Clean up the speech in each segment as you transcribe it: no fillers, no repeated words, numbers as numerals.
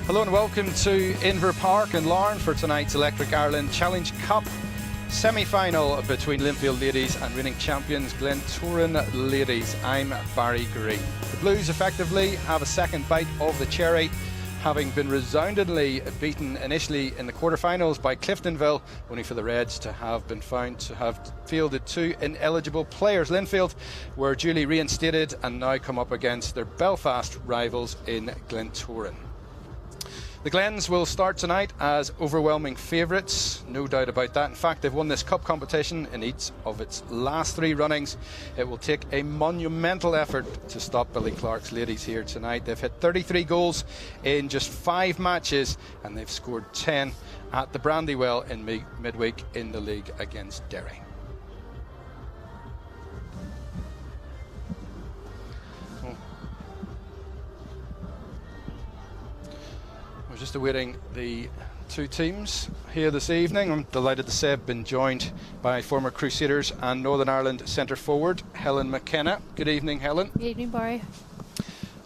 Hello and welcome to Inver Park in Larne for tonight's Electric Ireland Challenge Cup semi-final between Linfield ladies and reigning champions Glentoran ladies. I'm Barry Green. The Blues effectively have a second bite of the cherry, having been resoundingly beaten initially in the quarterfinals by Cliftonville, only for the Reds to have been found to have fielded two ineligible players. Linfield were duly reinstated and now come up against their Belfast rivals in Glentoran. The Glens will start tonight as overwhelming favourites, no doubt about that. In fact, they've won this cup competition in each of its last three runnings. It will take a monumental effort to stop Billy Clark's ladies here tonight. They've hit 33 goals in just 5 matches, and they've scored 10 at the Brandywell in midweek in the league against Derry. We're just awaiting the two teams here this evening. I'm delighted to say I've been joined by former Crusaders and Northern Ireland centre forward Helen McKenna. Good evening, Helen. Good evening, Barry.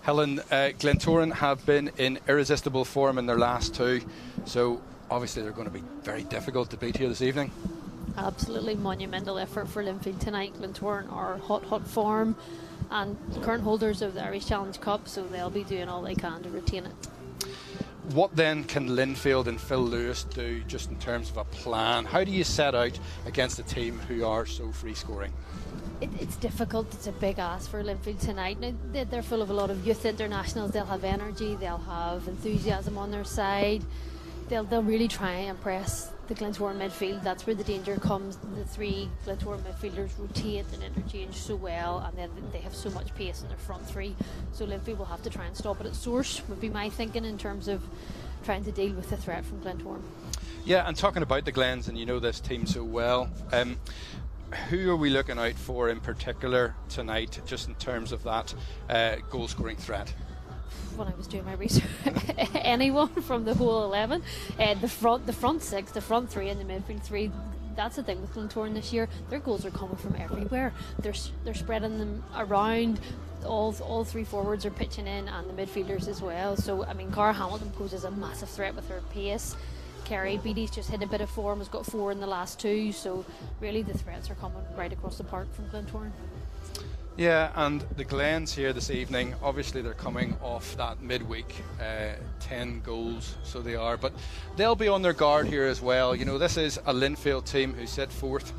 Helen, Glentoran have been in irresistible form in their last two, so obviously they're going to be very difficult to beat here this evening. Absolutely monumental effort for Linfield tonight. Glentoran are hot form and current holders of the Irish Challenge Cup, so they'll be doing all they can to retain it. What then can Linfield and Phil Lewis do just in terms of a plan? How do you set out against a team who are so free scoring? It's difficult. It's a big ask for Linfield tonight. Now, they're full of a lot of youth internationals. They'll have energy, they'll have enthusiasm on their side. They'll really try and impress the Glentoran midfield. That's where the danger comes. The three Glentoran midfielders rotate and interchange so well, and then they have so much pace in their front three. So Linfield will have to try and stop it at source, would be my thinking, in terms of trying to deal with the threat from Glentoran. Yeah, and talking about the Glens, and you know this team so well, who are we looking out for in particular tonight, just in terms of that goal-scoring threat? When I was doing my research, anyone from the whole 11, the front six, the front three, and the midfield three. That's the thing with Glentoran this year. Their goals are coming from everywhere. They're spreading them around. All three forwards are pitching in, and the midfielders as well. So I mean, Cara Hamilton poses a massive threat with her pace. Kerry Beattie's just hit a bit of form, has got 4 in the last 2. So really, the threats are coming right across the park from Glentoran. Yeah, and the Glens here this evening, obviously they're coming off that midweek 10 goals, so they are, but they'll be on their guard here as well. You know, this is a Linfield team who sit 4th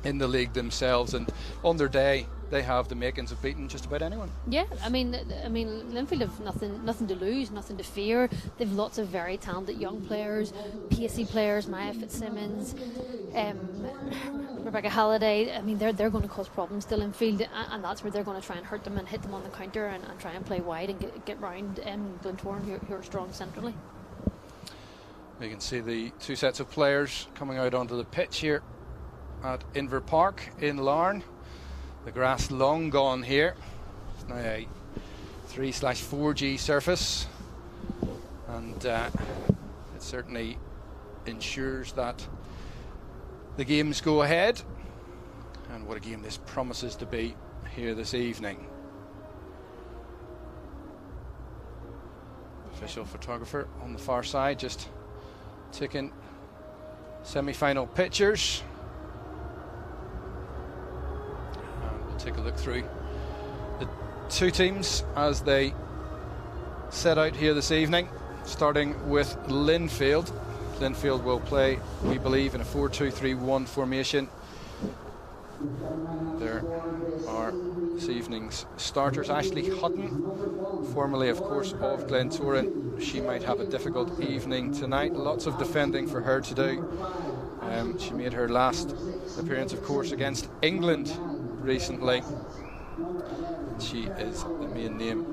in the league themselves, and on their day they have the makings of beating just about anyone. Yeah, I mean Linfield have nothing to lose, nothing to fear. They've lots of very talented young players, pacey players, Maya Fitzsimmons, Rebecca Halliday. I mean, they're going to cause problems to Linfield, and that's where they're going to try and hurt them and hit them on the counter and try and play wide and get round Glentoran, who are strong centrally. You can see the two sets of players coming out onto the pitch here at Inver Park in Larne. The grass long gone here. It's now a 3/4G surface, and it certainly ensures that the games go ahead. And what a game this promises to be here this evening. Official photographer on the far side just taking semi-final pictures. Take a look through the two teams as they set out here this evening, starting with Linfield. Linfield will play, we believe, in a 4-2-3-1 formation. There are this evening's starters. Ashley Hutton, formerly of course of Glentoran, she might have a difficult evening tonight. Lots of defending for her to do. She made her last appearance of course against England recently. She is the main name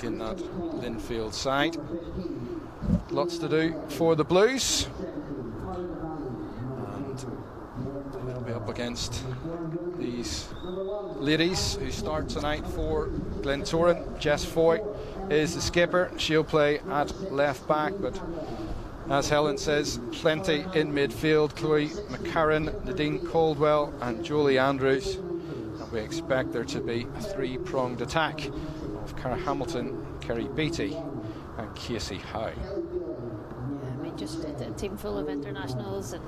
in that Linfield side. Lots to do for the Blues, and they'll be up against these ladies who start tonight for Glentoran. Jess Foy is the skipper. She'll play at left back, but as Helen says, plenty in midfield. Chloe McCarran, Nadine Caldwell and Jolie Andrews. We expect there to be a 3-pronged attack of Cara Hamilton, Kerry Beattie and Casey Howe. Yeah, I mean, just a team full of internationals and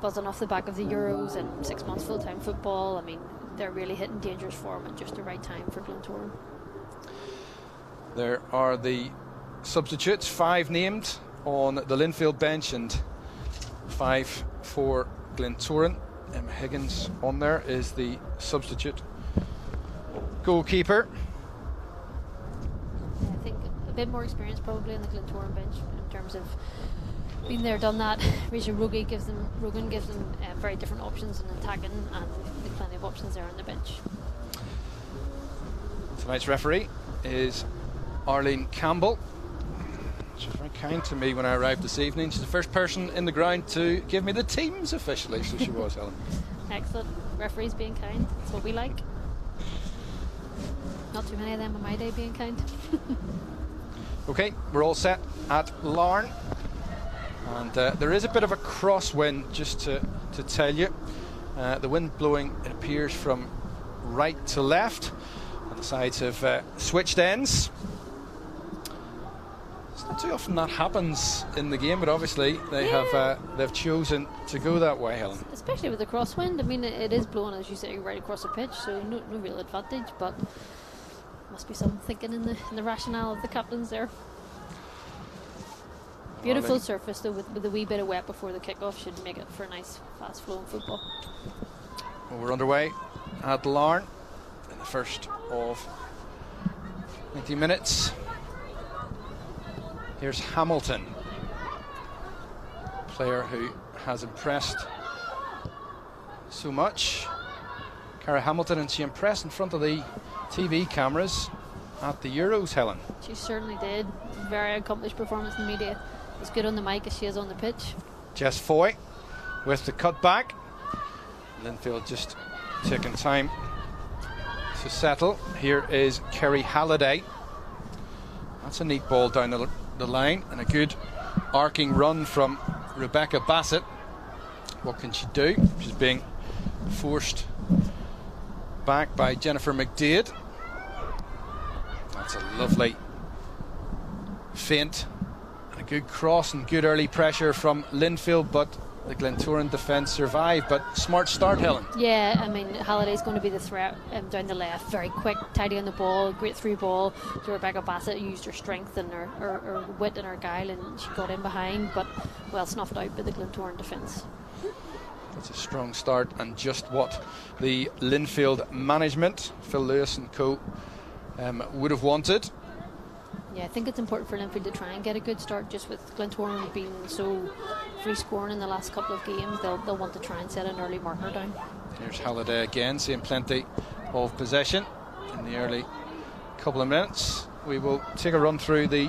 buzzing off the back of the Euros and 6 months full-time football. I mean, they're really hitting dangerous form at just the right time for Glentoran. There are the substitutes, 5 named on the Linfield bench and 5 for Glentoran. Emma Higgins on there is the substitute goalkeeper. Yeah, I think a bit more experience probably on the Glentoran bench in terms of been there, done that. Rachel Rogan gives them very different options in attacking, and there's plenty of options there on the bench. Tonight's referee is Arlene Campbell. She was very kind to me when I arrived this evening. She's the first person in the ground to give me the teams officially, so she was, Helen. Excellent. Referees being kind. That's what we like. Not too many of them on my day being kind. Okay, we're all set at Larne. And there is a bit of a crosswind, just to tell you. The wind blowing, it appears, from right to left. And the sides have switched ends. It's not too often that happens in the game, but obviously they've chosen to go that way, Helen. Especially with the crosswind. I mean, it is blowing, as you say, right across the pitch, so no real advantage, but must be some thinking in the rationale of the captains there. Beautiful surface though, with a wee bit of wet before the kickoff should make it for a nice fast flowing football. Well, we're underway at Larne in the first of 90 minutes. Here's Hamilton, player who has impressed so much. Cara Hamilton, and she impressed in front of the TV cameras at the Euros, Helen. She certainly did. Very accomplished performance in the media. As good on the mic as she is on the pitch. Jess Foy with the cut back. Linfield just taking time to settle. Here is Kerry Halliday. That's a neat ball down the line, and a good arcing run from Rebecca Bassett. What can she do? She's being forced back by Jennifer McDaid. That's a lovely feint. A good cross and good early pressure from Linfield, but the Glentoran defence survived. But smart start, Helen. Yeah, I mean, Halliday's going to be the threat down the left. Very quick, tidy on the ball, great through ball. So Rebecca Bassett used her strength and her wit and her guile, and she got in behind, but well snuffed out by the Glentoran defence. That's a strong start, and just what the Linfield management, Phil Lewis and co, would have wanted. Yeah, I think it's important for Linfield to try and get a good start. Just with Glentoran being so free scoring in the last couple of games, they'll want to try and set an early marker down. Here's Halliday again, seeing plenty of possession in the early couple of minutes. We will take a run through the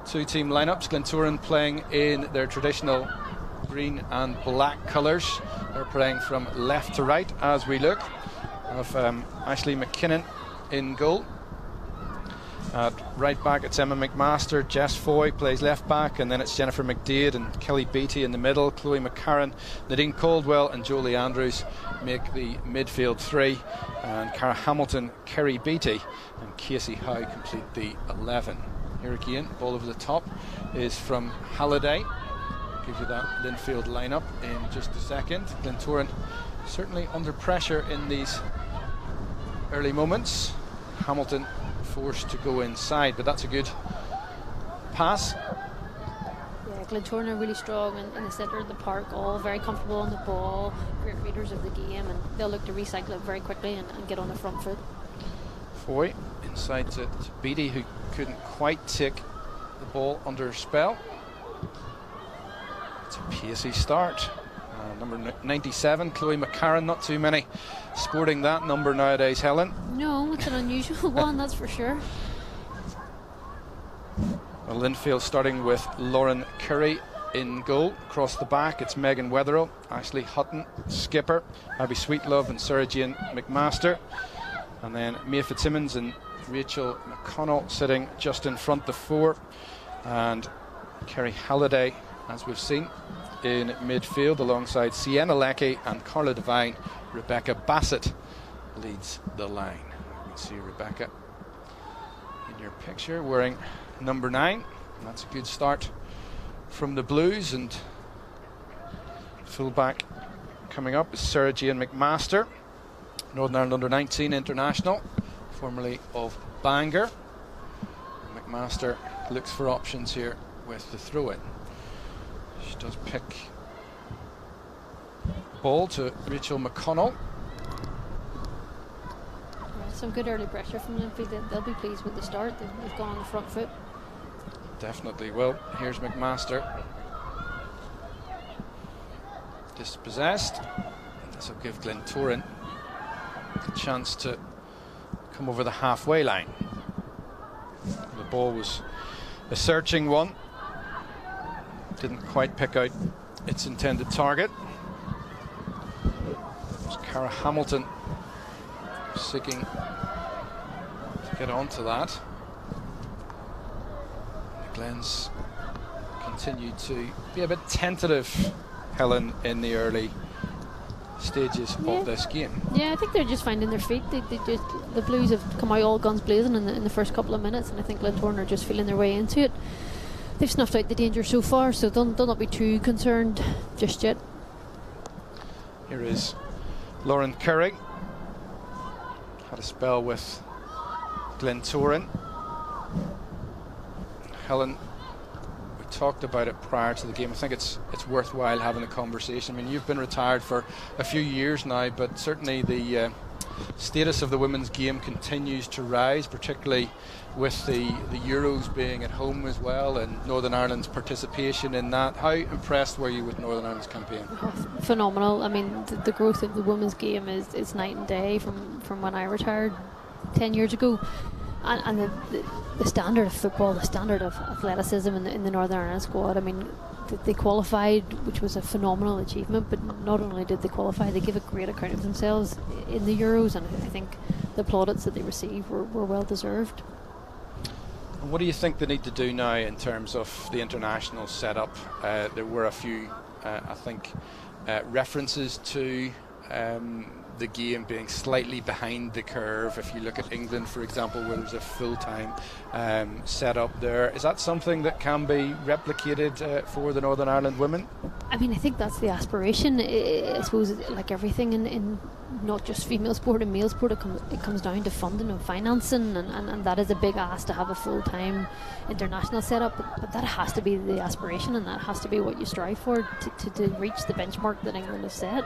two team lineups. Glentoran playing in their traditional green and black colours. They're playing from left to right as we look. Of Ashley McKinnon in goal. At right back, it's Emma McMaster. Jess Foy plays left back, and then it's Jennifer McDaid and Kelly Beattie in the middle. Chloe McCarran, Nadine Caldwell and Jolie Andrews make the midfield three, and Cara Hamilton, Kerry Beattie and Casey Howe complete the 11. Here again, ball over the top is from Halliday. Give you that Linfield lineup in just a second. Glentoran certainly under pressure in these early moments. Hamilton forced to go inside, but that's a good pass. Yeah, Glentoran are really strong in the centre of the park, all very comfortable on the ball, great readers of the game, and they'll look to recycle it very quickly and get on the front foot. Foy inside to Beattie, who couldn't quite take the ball under spell. It's a pacey start. Number 97, Chloe McCarran. Not too many sporting that number nowadays, Helen. No, it's an unusual one, that's for sure. Well, Linfield starting with Lauren Curry in goal. Across the back, it's Megan Wetherill, Ashley Hutton, skipper, Abby Sweetlove and Sarah Jane McMaster. And then Mia Fitzsimmons and Rachel McConnell sitting just in front the four. And Kerry Halliday, as we've seen, in midfield alongside Sienna Leckie and Carla Devine. Rebecca Bassett leads the line. You can see Rebecca in your picture wearing number 9. And that's a good start from the Blues. And fullback coming up is Sarah Jane McMaster, Northern Ireland under-19 international, formerly of Bangor. McMaster looks for options here with the throw-in. She does pick ball to Rachel McConnell. Some good early pressure from Linfield. They'll be pleased with the start. They've gone on the front foot. Definitely will. Here's McMaster. Dispossessed. This will give Glentoran a chance to come over the halfway line. The ball was a searching one. Didn't quite pick out its intended target. It was Cara Hamilton seeking to get onto that. The Glens continue to be a bit tentative, Helen, in the early stages of this game. Yeah, I think they're just finding their feet. The Blues have come out all guns blazing in the first couple of minutes, and I think Glentoran are just feeling their way into it. They've snuffed out the danger so far, so don't not be too concerned just yet. Here is Lauren Curry. Had a spell with Glentoran. Helen, we talked about it prior to the game. I think it's worthwhile having a conversation. I mean, you've been retired for a few years now, but certainly the status of the women's game continues to rise, particularly with the Euros being at home as well, and Northern Ireland's participation in that. How impressed were you with Northern Ireland's campaign? Phenomenal. I mean, the growth of the women's game is night and day from when I retired 10 years ago. And the standard of football, the standard of athleticism in the Northern Ireland squad, I mean, they qualified, which was a phenomenal achievement, but not only did they qualify, they gave a great account of themselves in the Euros, and I think the plaudits that they received were well deserved. And what do you think they need to do now in terms of the international setup? There were a few, I think, references to the game being slightly behind the curve. If you look at England, for example, where there's a full-time setup there, is that something that can be replicated for the Northern Ireland women? I mean, I think that's the aspiration. I suppose, like everything in not just female sport and male sport, it comes down to funding and financing, and that is a big ask to have a full-time international setup, but that has to be the aspiration, and that has to be what you strive for to reach the benchmark that England has set.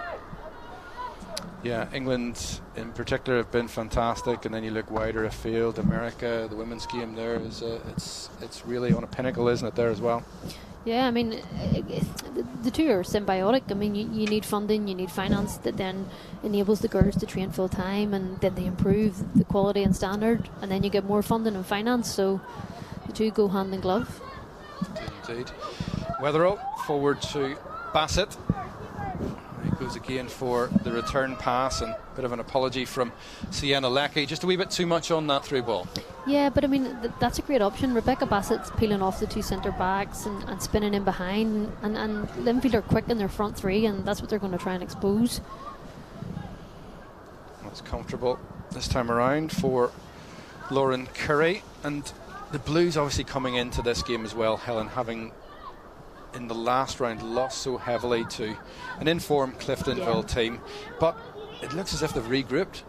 Yeah, England in particular have been fantastic, and then you look wider afield, America, the women's game there is it's really on a pinnacle, isn't it, there as well? Yeah, I mean, the two are symbiotic. I mean, you need funding, you need finance that then enables the girls to train full time, and then they improve the quality and standard, and then you get more funding and finance, so the two go hand in glove. Indeed. Wetherill forward to Bassett. Goes again for the return pass, and a bit of an apology from Sienna Leckie. Just a wee bit too much on that through ball. Yeah, but I mean, that's a great option. Rebecca Bassett's peeling off the two centre backs and spinning in behind, and Linfield are quick in their front three, and that's what they're going to try and expose. That's comfortable this time around for Lauren Curry, and the Blues obviously coming into this game as well, Helen, having in the last round lost so heavily to an informed Cliftonville team, but it looks as if they've regrouped.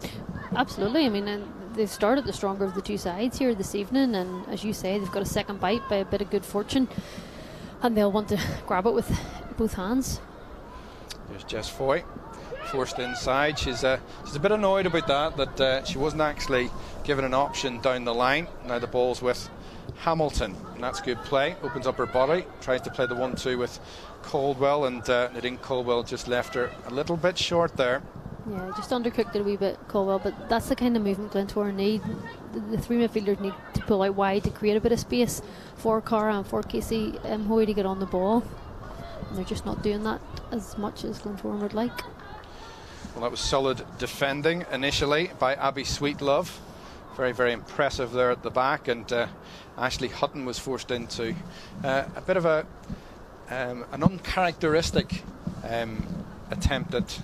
Absolutely. I mean, they've started the stronger of the two sides here this evening, and as you say, they've got a second bite by a bit of good fortune, and they'll want to grab it with both hands. There's Jess Foy forced inside. She's a bit annoyed about that she wasn't actually given an option down the line. Now the ball's with Hamilton, and that's good play. Opens up her body, tries to play the 1-2 with Caldwell, and Nadine Caldwell just left her a little bit short there. Yeah, just undercooked it a wee bit, Caldwell, but that's the kind of movement Glentoran need. The three midfielders need to pull out wide to create a bit of space for Cara and for Casey Hoy to get on the ball, and they're just not doing that as much as Glentoran would like. Well, that was solid defending initially by Abby Sweetlove. Very, very impressive there at the back, and Ashley Hutton was forced into a bit of an uncharacteristic attempt at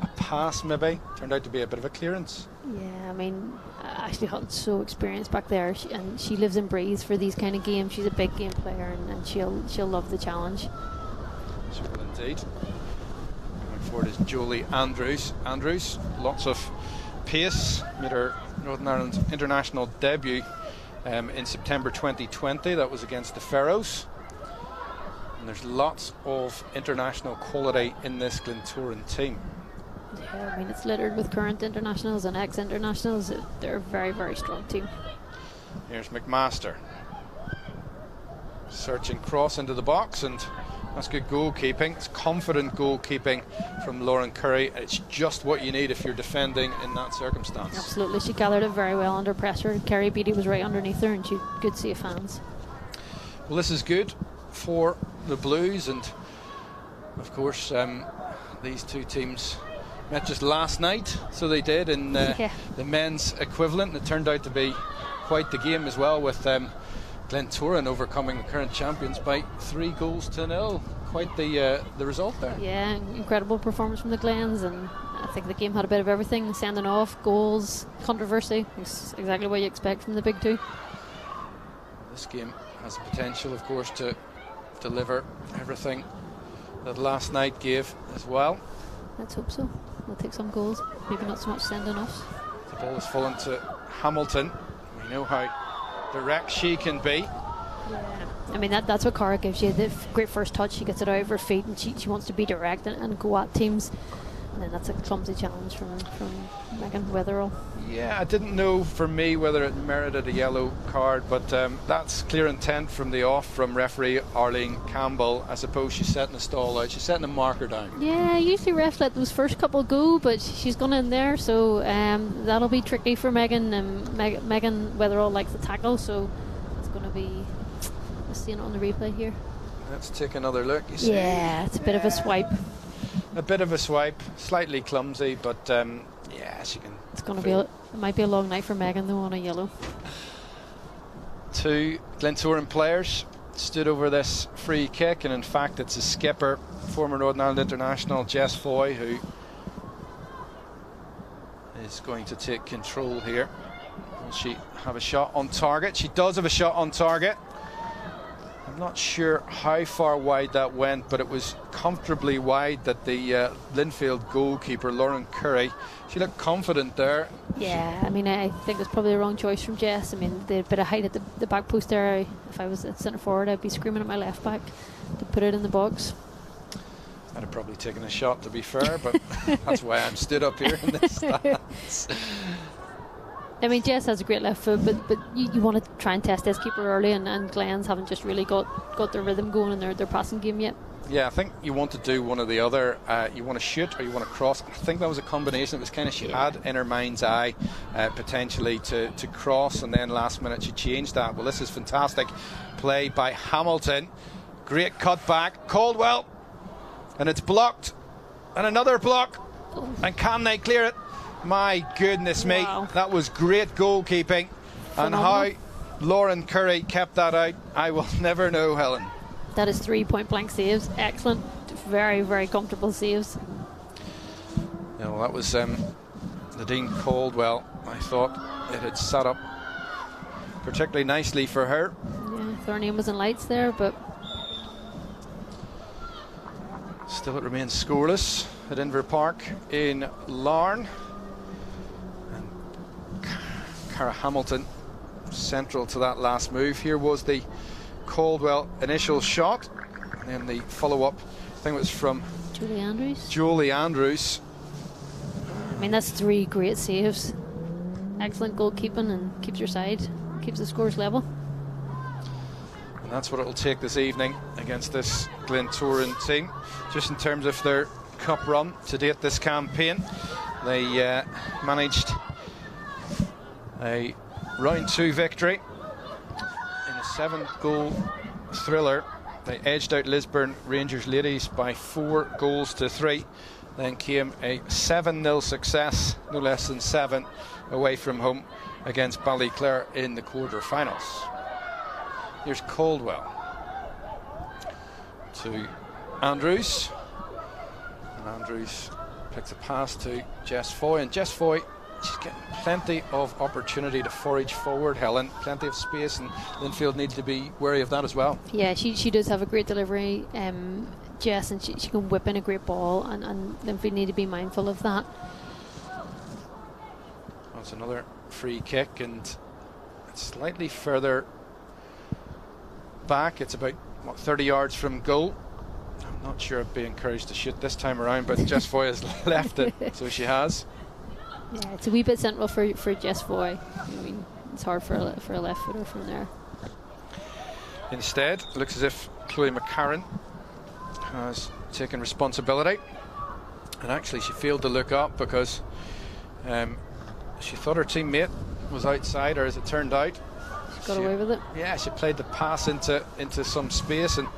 a pass, maybe. Turned out to be a bit of a clearance. Yeah, I mean, Ashley Hutton's so experienced back there, and she lives and breathes for these kind of games. She's a big game player, and she'll love the challenge. She will indeed. Going forward is Jolie Andrews. Andrews, lots of pace, made her Northern Ireland international debut in September 2020. That was against the Faroes. And there's lots of international quality in this Glentoran team. Yeah, I mean, it's littered with current internationals and ex-internationals. They're a very, very strong team. Here's McMaster. Searching cross into the box, and that's good goalkeeping. It's confident goalkeeping from Lauren Curry. It's just what you need if you're defending in that circumstance. Absolutely, she gathered it very well under pressure. Kerry Beattie was right underneath her, and she could see fans. Well, this is good for the Blues, and of course these two teams met just last night, so they did in the men's equivalent, and it turned out to be quite the game as well, with Glentoran overcoming the current champions by 3-0. Quite the result there. Yeah, incredible performance from the Glens, and I think the game had a bit of everything: sending off, goals, controversy. It's exactly what you expect from the big two. This game has the potential, of course, to deliver everything that last night gave as well. Let's hope so. We'll take some goals, maybe not so much sending offs. The ball has fallen to Hamilton. We know how direct she can be. Yeah. I mean, that's what Cara gives you. The great first touch, she gets it out of her feet, and she wants to be direct and go at teams. And then that's a clumsy challenge from Megan Wetherall. Yeah, I didn't know for me whether it merited a yellow card, but that's clear intent from the off from referee Arlene Campbell. I suppose she's setting a stall out. She's setting a marker down. Yeah, usually refs let those first couple go, but she's gone in there, so that'll be tricky for Megan. Megan Wetherall likes to tackle, so it's going to be... Let's see it on the replay here. Let's take another look. You see? Yeah, it's a bit of a swipe. A bit of a swipe, slightly clumsy, but yeah, she can. It's going to be. It might be a long night for Megan though on a yellow. Two Glentoran players stood over this free kick, and in fact, it's a skipper, former Northern Ireland international Jess Foy, who is going to take control here. Will she have a shot on target? She does have a shot on target. I'm not sure how far wide that went, but it was comfortably wide that the Linfield goalkeeper, Lauren Curry, she looked confident there. Yeah, I mean, I think it's probably the wrong choice from Jess. I mean, the bit of height at the back post there, if I was at centre forward, I'd be screaming at my left back to put it in the box. I'd have probably taken a shot, to be fair, but that's why I'm stood up here in this stance. I mean, Jess has a great left foot, but you want to try and test this keeper early, and Glens haven't just really got their rhythm going in their passing game yet. Yeah, I think you want to do one or the other. You want to shoot or you want to cross. I think that was a combination. It was kind of she had in her mind's eye potentially to cross, and then last minute she changed that. Well, this is fantastic play by Hamilton. Great cut back. Caldwell, and it's blocked, and another block, and can they clear it? My goodness me, that was great goalkeeping. Phenomenal. And how Lauren Curry kept that out, I will never know, Helen. That is 3 point blank saves. Excellent, very, very comfortable saves. Yeah, well, that was Nadine Caldwell. I thought it had set up particularly nicely for her. Yeah, her name was in lights there, but still it remains scoreless at Inver Park in Larne. Cara Hamilton central to that last move. Here was the Caldwell initial shot, and then the follow-up, I think it was from Jolie Andrews. I mean, that's 3 great saves. Excellent goalkeeping, and keeps your side, keeps the scores level. And that's what it'll take this evening against this Glentoran team. Just in terms of their cup run to date this campaign, they managed a round 2 victory in a 7-goal thriller. They edged out Lisburn Rangers ladies by 4-3. Then came a 7-0 success, no less than 7, away from home against Ballyclare in the quarter-finals. Here's Caldwell to Andrews, and Andrews picks a pass to Jess Foy, and Jess Foy she's getting plenty of opportunity to forage forward, Helen. Plenty of space, and Linfield need to be wary of that as well. Yeah, she does have a great delivery, Jess, and she can whip in a great ball, and Linfield need to be mindful of that. That's another free kick, and it's slightly further back. It's about 30 yards from goal. I'm not sure I'd be encouraged to shoot this time around, but Jess Foy has left it, so she has. Yeah, it's a wee bit central for Jess Foy. I mean, it's hard for a left footer from there. Instead, it looks as if Chloe McCarran has taken responsibility, and actually she failed to look up because she thought her teammate was outside her, as it turned out. She got away with it. Yeah, she played the pass into some space, and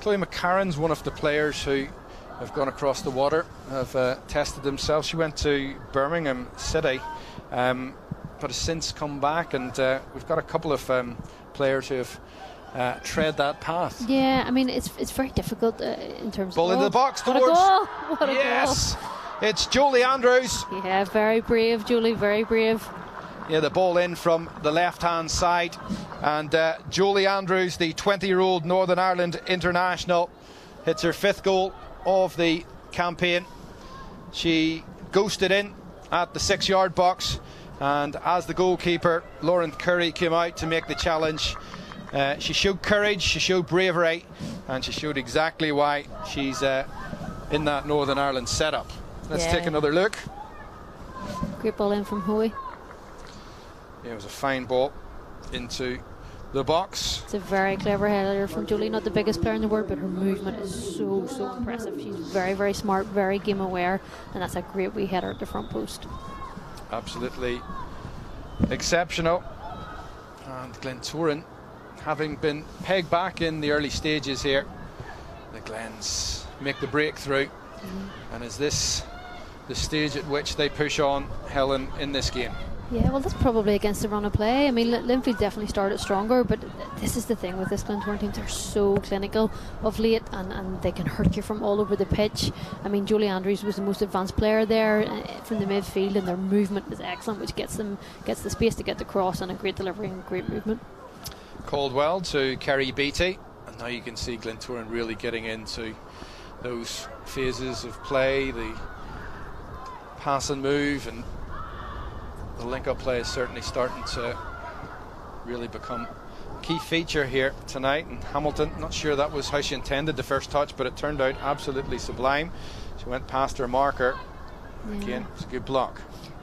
Chloe McCarran's one of the players who have gone across the water, have tested themselves. She went to Birmingham City, but has since come back, and we've got a couple of players who have tread that path. Yeah, I mean, it's very difficult in terms Ball of... into the box What towards... a goal! What a yes! goal! It's Jolie Andrews. Yeah, very brave, Julie, very brave. Yeah, the ball in from the left-hand side, and Jolie Andrews, the 20-year-old Northern Ireland international, hits her 5th goal of the campaign. She ghosted in at the 6-yard box, and as the goalkeeper Lauren Curry came out to make the challenge, she showed courage, she showed bravery, and she showed exactly why she's in that Northern Ireland setup. Let's take another look. Great ball in from Hoey. Yeah, it was a fine ball into the box. It's a very clever header from Jolie. Not the biggest player in the world, but her movement is so impressive. She's very, very smart, very game aware, and that's a great wee header at the front post. Absolutely exceptional. And Glentoran, having been pegged back in the early stages here, the Glens make the breakthrough. And is this the stage at which they push on, Helen, in this game? Yeah, well, that's probably against the run of play. I mean, Linfield definitely started stronger, but this is the thing with this Glentoran team. They're so clinical of late, and they can hurt you from all over the pitch. I mean, Jolie Andrews was the most advanced player there from the midfield, and their movement was excellent, which gets the space to get the cross, and a great delivery and great movement. Caldwell to Kerry Beattie, and now you can see Glentoran really getting into those phases of play, the pass and move, and the link-up play is certainly starting to really become a key feature here tonight. And Hamilton, not sure that was how she intended the first touch, but it turned out absolutely sublime. She went past her marker. Again, it's a good block.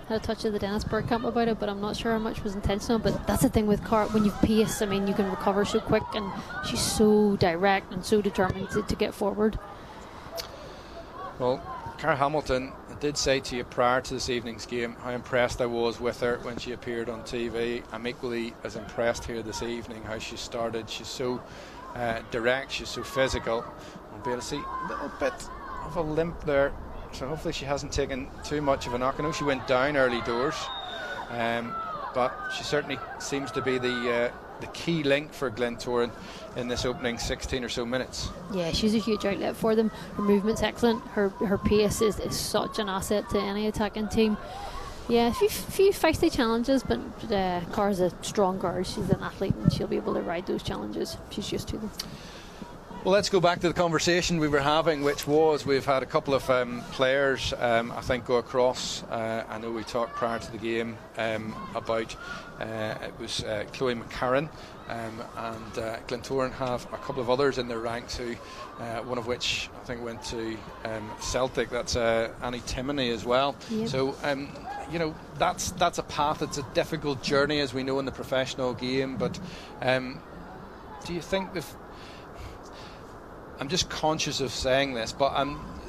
Had a touch of the Dennis Bergkamp about it, but I'm not sure how much was intentional. But that's the thing with Car, when you pace, I mean, you can recover so quick, and she's so direct and so determined to get forward. Well, Cara Hamilton, I did say to you prior to this evening's game how impressed I was with her when she appeared on TV. I'm equally as impressed here this evening how she started. She's so direct, she's so physical. I'll be able to see a little bit of a limp there, so hopefully she hasn't taken too much of a knock. I know she went down early doors, but she certainly seems to be the key link for Glentoran in this opening 16 or so minutes. Yeah, she's a huge outlet for them. Her movement's excellent. Her pace is such an asset to any attacking team. Yeah, a few feisty challenges, but Cara's a strong girl. She's an athlete, and she'll be able to ride those challenges. She's used to them. Well, let's go back to the conversation we were having, which was we've had a couple of players, I think, go across. I know we talked prior to the game about it was Chloe McCarran, and Glentoran have a couple of others in their ranks who, one of which I think went to Celtic. That's Annie Timoney as well. Yep. So, you know, that's a path. It's a difficult journey, as we know in the professional game. But do you think I'm just conscious of saying this, but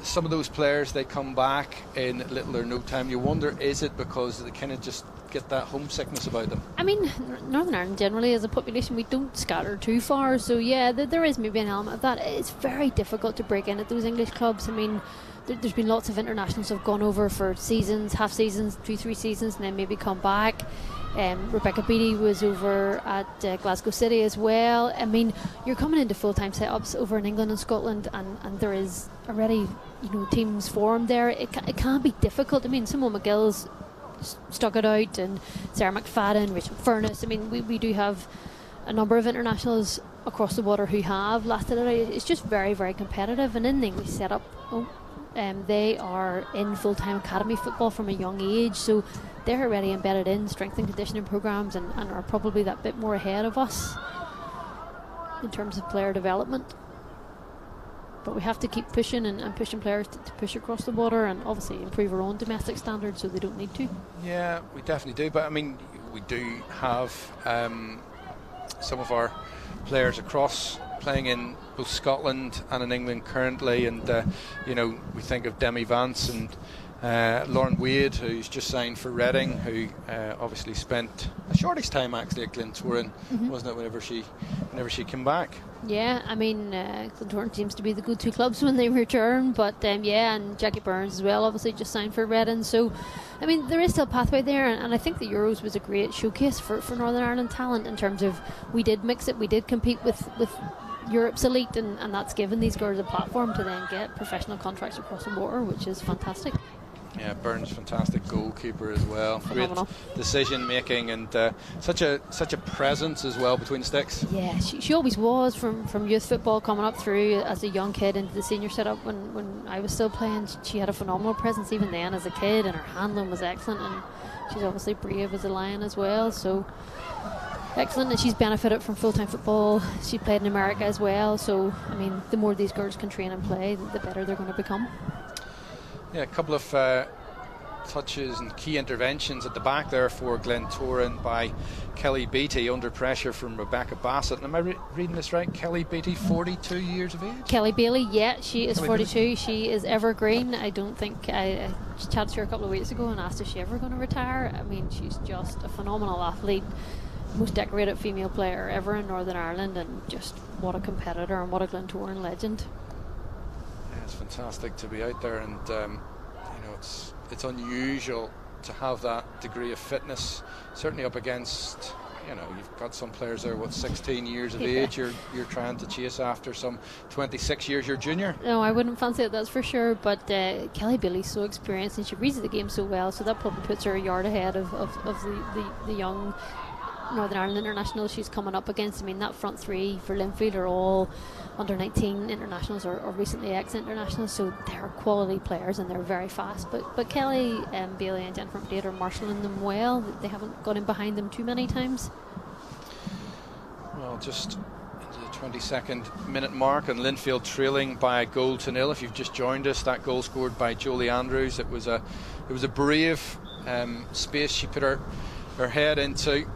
some of those players, they come back in little or no time. You wonder, is it because they kind of just get that homesickness about them? I mean, Northern Ireland generally as a population, we don't scatter too far, so yeah, there is maybe an element of that. It's very difficult to break in at those English clubs. I mean, there's been lots of internationals who have gone over for seasons, half seasons, 2-3 seasons, and then maybe come back. Rebecca Beattie was over at Glasgow City as well. I mean, you're coming into full-time setups over in England and Scotland, and there is already, you know, teams formed there. It can be difficult. I mean, Simone McGill's stuck it out, and Sarah McFadden, Rachel Furness. I mean, we do have a number of internationals across the water who have lasted it out. It's just very, very competitive, and in the English setup, they are in full-time academy football from a young age, so they're already embedded in strength and conditioning programs, and are probably that bit more ahead of us in terms of player development. But we have to keep pushing and pushing players to push across the water, and obviously improve our own domestic standards so they don't need to. Yeah, we definitely do. But I mean, we do have some of our players across playing in both Scotland and in England currently, and we think of Demi Vance and Lauren Wade, who's just signed for Reading, who obviously spent a shortish time actually at Glentoran, wasn't it, whenever she came back? Yeah, I mean, Glentoran seems to be the go-to clubs when they return, but and Jackie Burns as well, obviously just signed for Reading. So, I mean, there is still a pathway there, and I think the Euros was a great showcase for Northern Ireland talent in terms of we did mix it, we did compete with Europe's elite, and that's given these girls a platform to then get professional contracts across the water, which is fantastic. Yeah, Burns, fantastic goalkeeper as well. Phenomenal. Great decision making, and such a presence as well between sticks. Yeah, she always was from youth football, coming up through as a young kid into the senior setup. When I was still playing, she had a phenomenal presence even then as a kid, and her handling was excellent, and she's obviously brave as a lion as well. So excellent, and she's benefited from full-time football. She played in America as well, so I mean, the more these girls can train and play, the better they're going to become. Yeah, a couple of touches and key interventions at the back there for Glentoran by Kelly Beattie, under pressure from Rebecca Bassett. And am I reading this right? Kelly Beattie, 42 years of age? Kelly Bailey, yeah, she is Kelly 42. Bailey. She is evergreen. I don't think I chatted to her a couple of weeks ago and asked if she ever going to retire. I mean, she's just a phenomenal athlete, most decorated female player ever in Northern Ireland, and just what a competitor and what a Glentoran legend. Yeah, it's fantastic to be out there, and it's unusual to have that degree of fitness, certainly up against, you've got some players there, 16 years of age you're trying to chase after, some 26 years your junior. No, I wouldn't fancy it, that's for sure, but Kelly Bailey's so experienced and she reads the game so well, so that probably puts her a yard ahead of the young Northern Ireland international she's coming up against. I mean, that front three for Linfield are all under 19 internationals or recently ex-internationals, so they're quality players and they're very fast, but Kelly and Bailey and Jennifer McDade are marshalling them well. They haven't got in behind them too many times. Well, just into the 22nd minute mark, and Linfield trailing by a goal to nil. If you've just joined us, that goal scored by Jolie Andrews. It was a brave space she put her head into.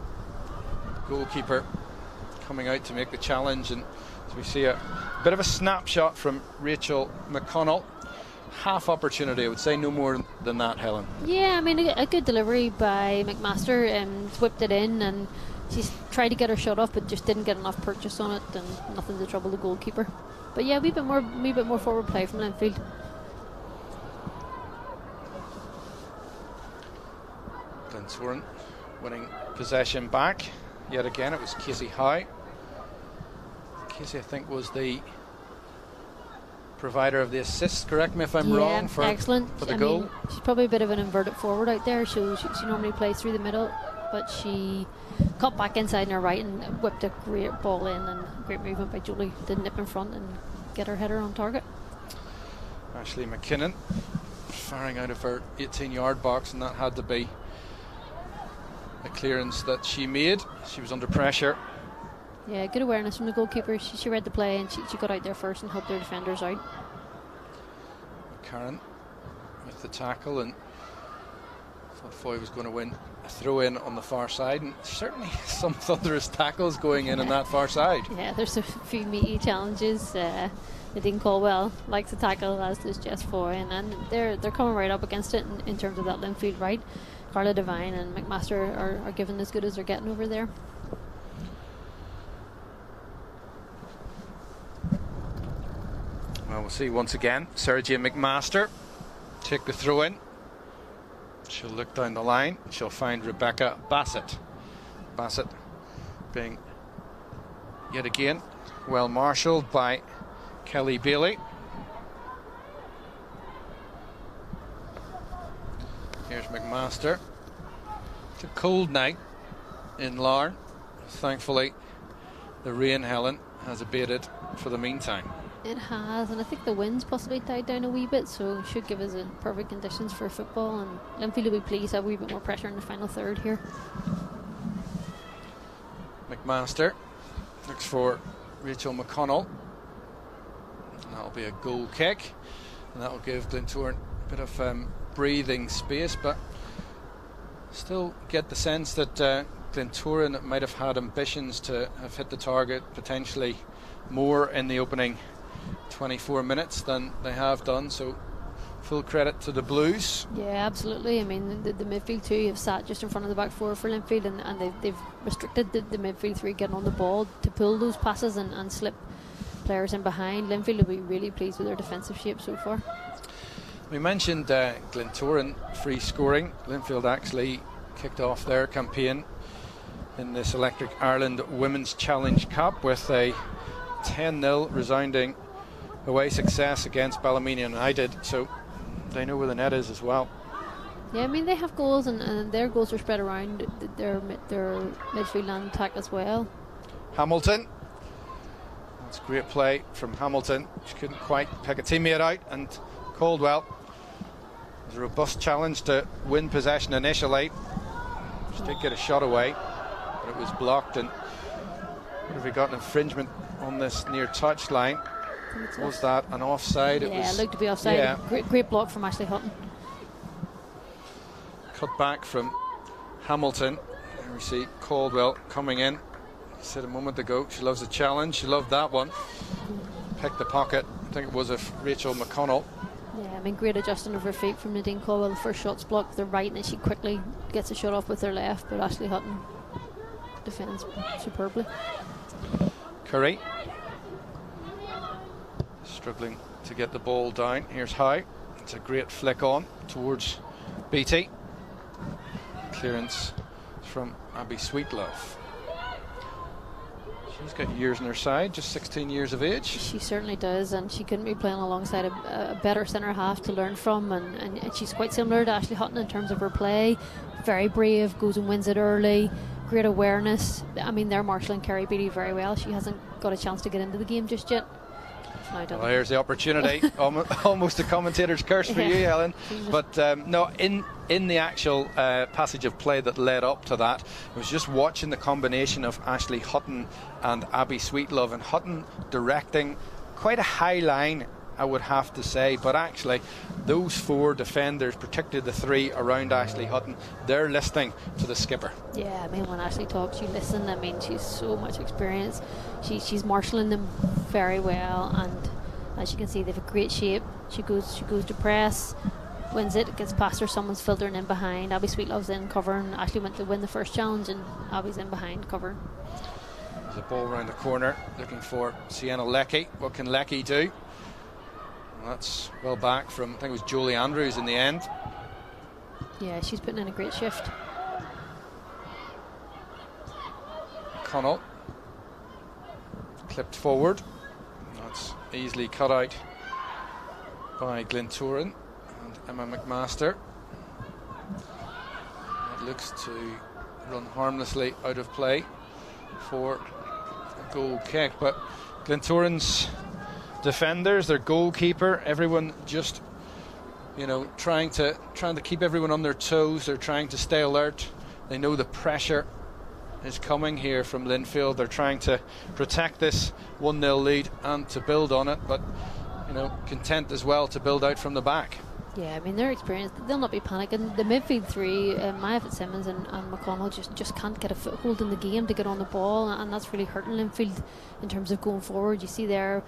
Goalkeeper coming out to make the challenge, and as we see a bit of a snapshot from Rachel McConnell. Half opportunity, I would say, no more than that, Helen. Yeah, I mean, a good delivery by McMaster, and whipped it in, and she's tried to get her shot off but just didn't get enough purchase on it, and nothing to trouble the goalkeeper. But yeah, a wee bit more forward play from Linfield. Glentoran winning possession back. Yet again, it was Casey Howe. Casey, I think, was the provider of the assist, correct me if I'm wrong, for the goal. Mean, she's probably a bit of an inverted forward out there, so she normally plays through the middle, but she cut back inside on her right and whipped a great ball in, and great movement by Jolie to nip in front and get her header on target. Ashley McKinnon firing out of her 18-yard box, and that had to be a clearance that she made. She was under pressure. Yeah, good awareness from the goalkeeper. She read the play, and she got out there first and helped their defenders out. Karen with the tackle, and thought Foy was going to win a throw in on the far side, and certainly some thunderous tackles going in on that far side. Yeah, there's a few meaty challenges. Nadine Caldwell likes to tackle, as does Jess Foy, and they're coming right up against it in terms of that Linfield right. Carla Devine and McMaster are giving as good as they're getting over there. Well, we'll see once again. Sergia McMaster take the throw in. She'll look down the line. She'll find Rebecca Bassett. Bassett being yet again well marshalled by Kelly Bailey. Here's McMaster. It's a cold night in Larne. Thankfully, the rain, Helen, has abated for the meantime. It has, and I think the wind's possibly died down a wee bit, so it should give us perfect conditions for football, and Linfield will be pleased to have a wee bit more pressure in the final third here. McMaster looks for Rachel McConnell. That'll be a goal kick, and that'll give Glentoran a bit of breathing space, but still get the sense that Glentoran might have had ambitions to have hit the target potentially more in the opening 24 minutes than they have done, so full credit to the Blues. Yeah, absolutely. I mean, the midfield two have sat just in front of the back four for Linfield, and they've restricted the midfield three getting on the ball to pull those passes and slip players in behind. Linfield will be really pleased with their defensive shape so far. We mentioned Glentoran free scoring. Linfield actually kicked off their campaign in this Electric Ireland Women's Challenge Cup with a 10-0 resounding away success against Ballymena United, so they know where the net is as well. Yeah, I mean, they have goals, and their goals are spread around their midfield and attack as well. Hamilton. That's great play from Hamilton. She couldn't quite pick a teammate out, and Caldwell. It was a robust challenge to win possession initially. She did get a shot away, but it was blocked, and what have we got, an infringement on this near touchline? Was that an offside? Yeah, it looked to be offside. Yeah. Great block from Ashley Hutton. Cut back from Hamilton. Here we see Caldwell coming in. He said a moment ago she loves a challenge. She loved that one. Picked the pocket. I think it was of Rachel McConnell. Yeah, I mean, great adjusting of her feet from Nadine Caldwell. The first shot's blocked with her right, and then she quickly gets a shot off with her left, but Ashley Hutton defends superbly. Curry struggling to get the ball down. Here's how. It's a great flick on towards Beattie. Clearance from Abby Sweetlove. She's got years on her side, just 16 years of age. She certainly does, and she couldn't be playing alongside a better centre half to learn from, and she's quite similar to Ashley Hutton in terms of her play. Very brave, goes and wins it early, great awareness. I mean, they're marshalling Kerry Beattie very well. She hasn't got a chance to get into the game just yet. Well, here's the opportunity. Almost a commentator's curse for you, Helen. But no, in the actual passage of play that led up to that, I was just watching the combination of Ashley Hutton and Abby Sweetlove, and Hutton directing quite a high line, I would have to say, but actually those four defenders, particularly the three around Ashley Hutton, they're listening to the skipper. Yeah, I mean, when Ashley talks, you listen. I mean, she's so much experience. She's marshalling them very well, and as you can see, they've a great shape. She goes to press, wins it, gets past her, someone's filtering in behind. Abby Sweetlove's in covering. Ashley went to win the first challenge, and Abby's in behind covering. There's a ball around the corner looking for Sienna Leckie. What can Leckie do? That's well back from, I think it was Jolie Andrews in the end. Yeah, she's putting in a great shift. Connell clipped forward. That's easily cut out by Glentoran and Emma McMaster. It looks to run harmlessly out of play for a goal kick, but Glentoran's defenders, their goalkeeper, everyone just, you know, trying to keep everyone on their toes. They're trying to stay alert. They know the pressure is coming here from Linfield. They're trying to protect this 1-0 lead and to build on it, but, you know, content as well to build out from the back. Yeah, I mean, they're experienced. They'll not be panicking. The midfield three, Maya Fitzsimmons and McConnell just can't get a foothold in the game to get on the ball, and that's really hurting Linfield in terms of going forward. You see there,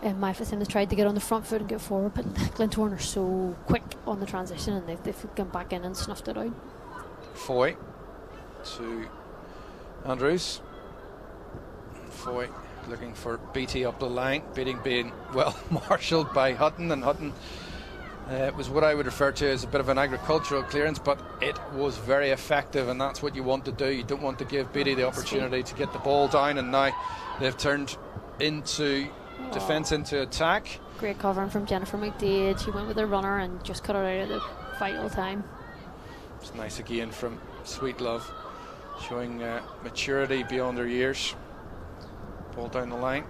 Maya Fitzsimmons tried to get on the front foot and get forward, but Glentoran are so quick on the transition, and they've gone back in and snuffed it out. Foy to Andrews. Foy looking for Beattie up the line. Being well marshalled by Hutton, and Hutton was what I would refer to as a bit of an agricultural clearance, but it was very effective, and that's what you want to do. You don't want to give Beattie the opportunity to get the ball down, and now they've turned into defence into attack. Great covering from Jennifer McDade. She went with her runner and just cut her out at the vital time. It's nice again from Sweet Love, showing maturity beyond her years. Ball down the line.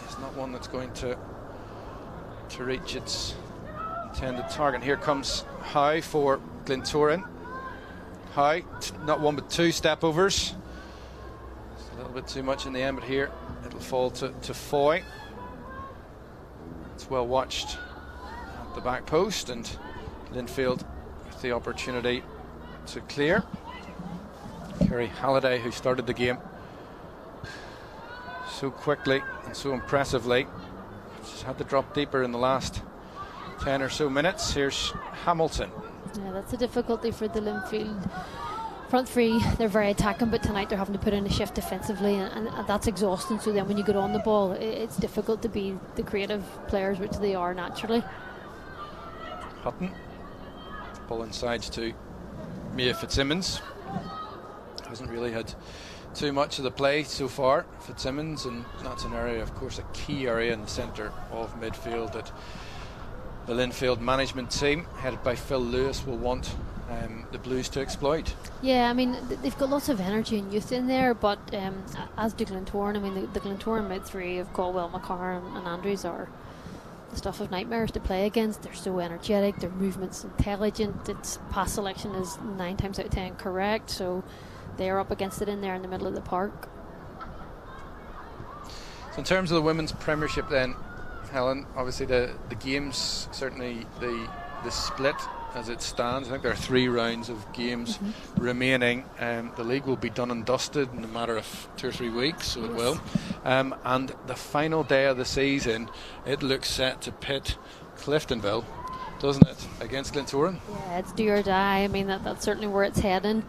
It's not one that's going to reach its intended target. Here comes Howe for Glentoran. Howe, not one but two step overs. It's a little bit too much in the end, but here it'll fall to Foy. It's well watched at the back post, and Linfield with the opportunity to clear. Kerry Halliday, who started the game so quickly and so impressively, she's had to drop deeper in the last 10 or so minutes. Here's Hamilton. Yeah, that's a difficulty for the Linfield front three. They're very attacking, but tonight they're having to put in a shift defensively, and that's exhausting. So then when you get on the ball, it's difficult to be the creative players, which they are naturally. Hutton. Ball insides to Mia Fitzsimmons. Hasn't really had too much of the play so far, Fitzsimmons, and that's an area, of course, a key area in the centre of midfield that the Linfield management team, headed by Phil Lewis, will want the Blues to exploit. Yeah, I mean, they've got lots of energy and youth in there, but as do Glentoran. I mean, the Glentoran mid three of Caldwell, McCarr and Andrews are the stuff of nightmares to play against. They're so energetic, their movement's intelligent, its pass selection is 9 times out of 10 correct, so they're up against it in there in the middle of the park. So in terms of the women's premiership then, Helen, obviously the games, certainly the split as it stands, I think there are 3 rounds of games remaining. The league will be done and dusted in a matter of 2 or 3 weeks, so it will. And the final day of the season, it looks set to pit Cliftonville, doesn't it, against Glentoran? Yeah, it's do or die. I mean, that's certainly where it's heading.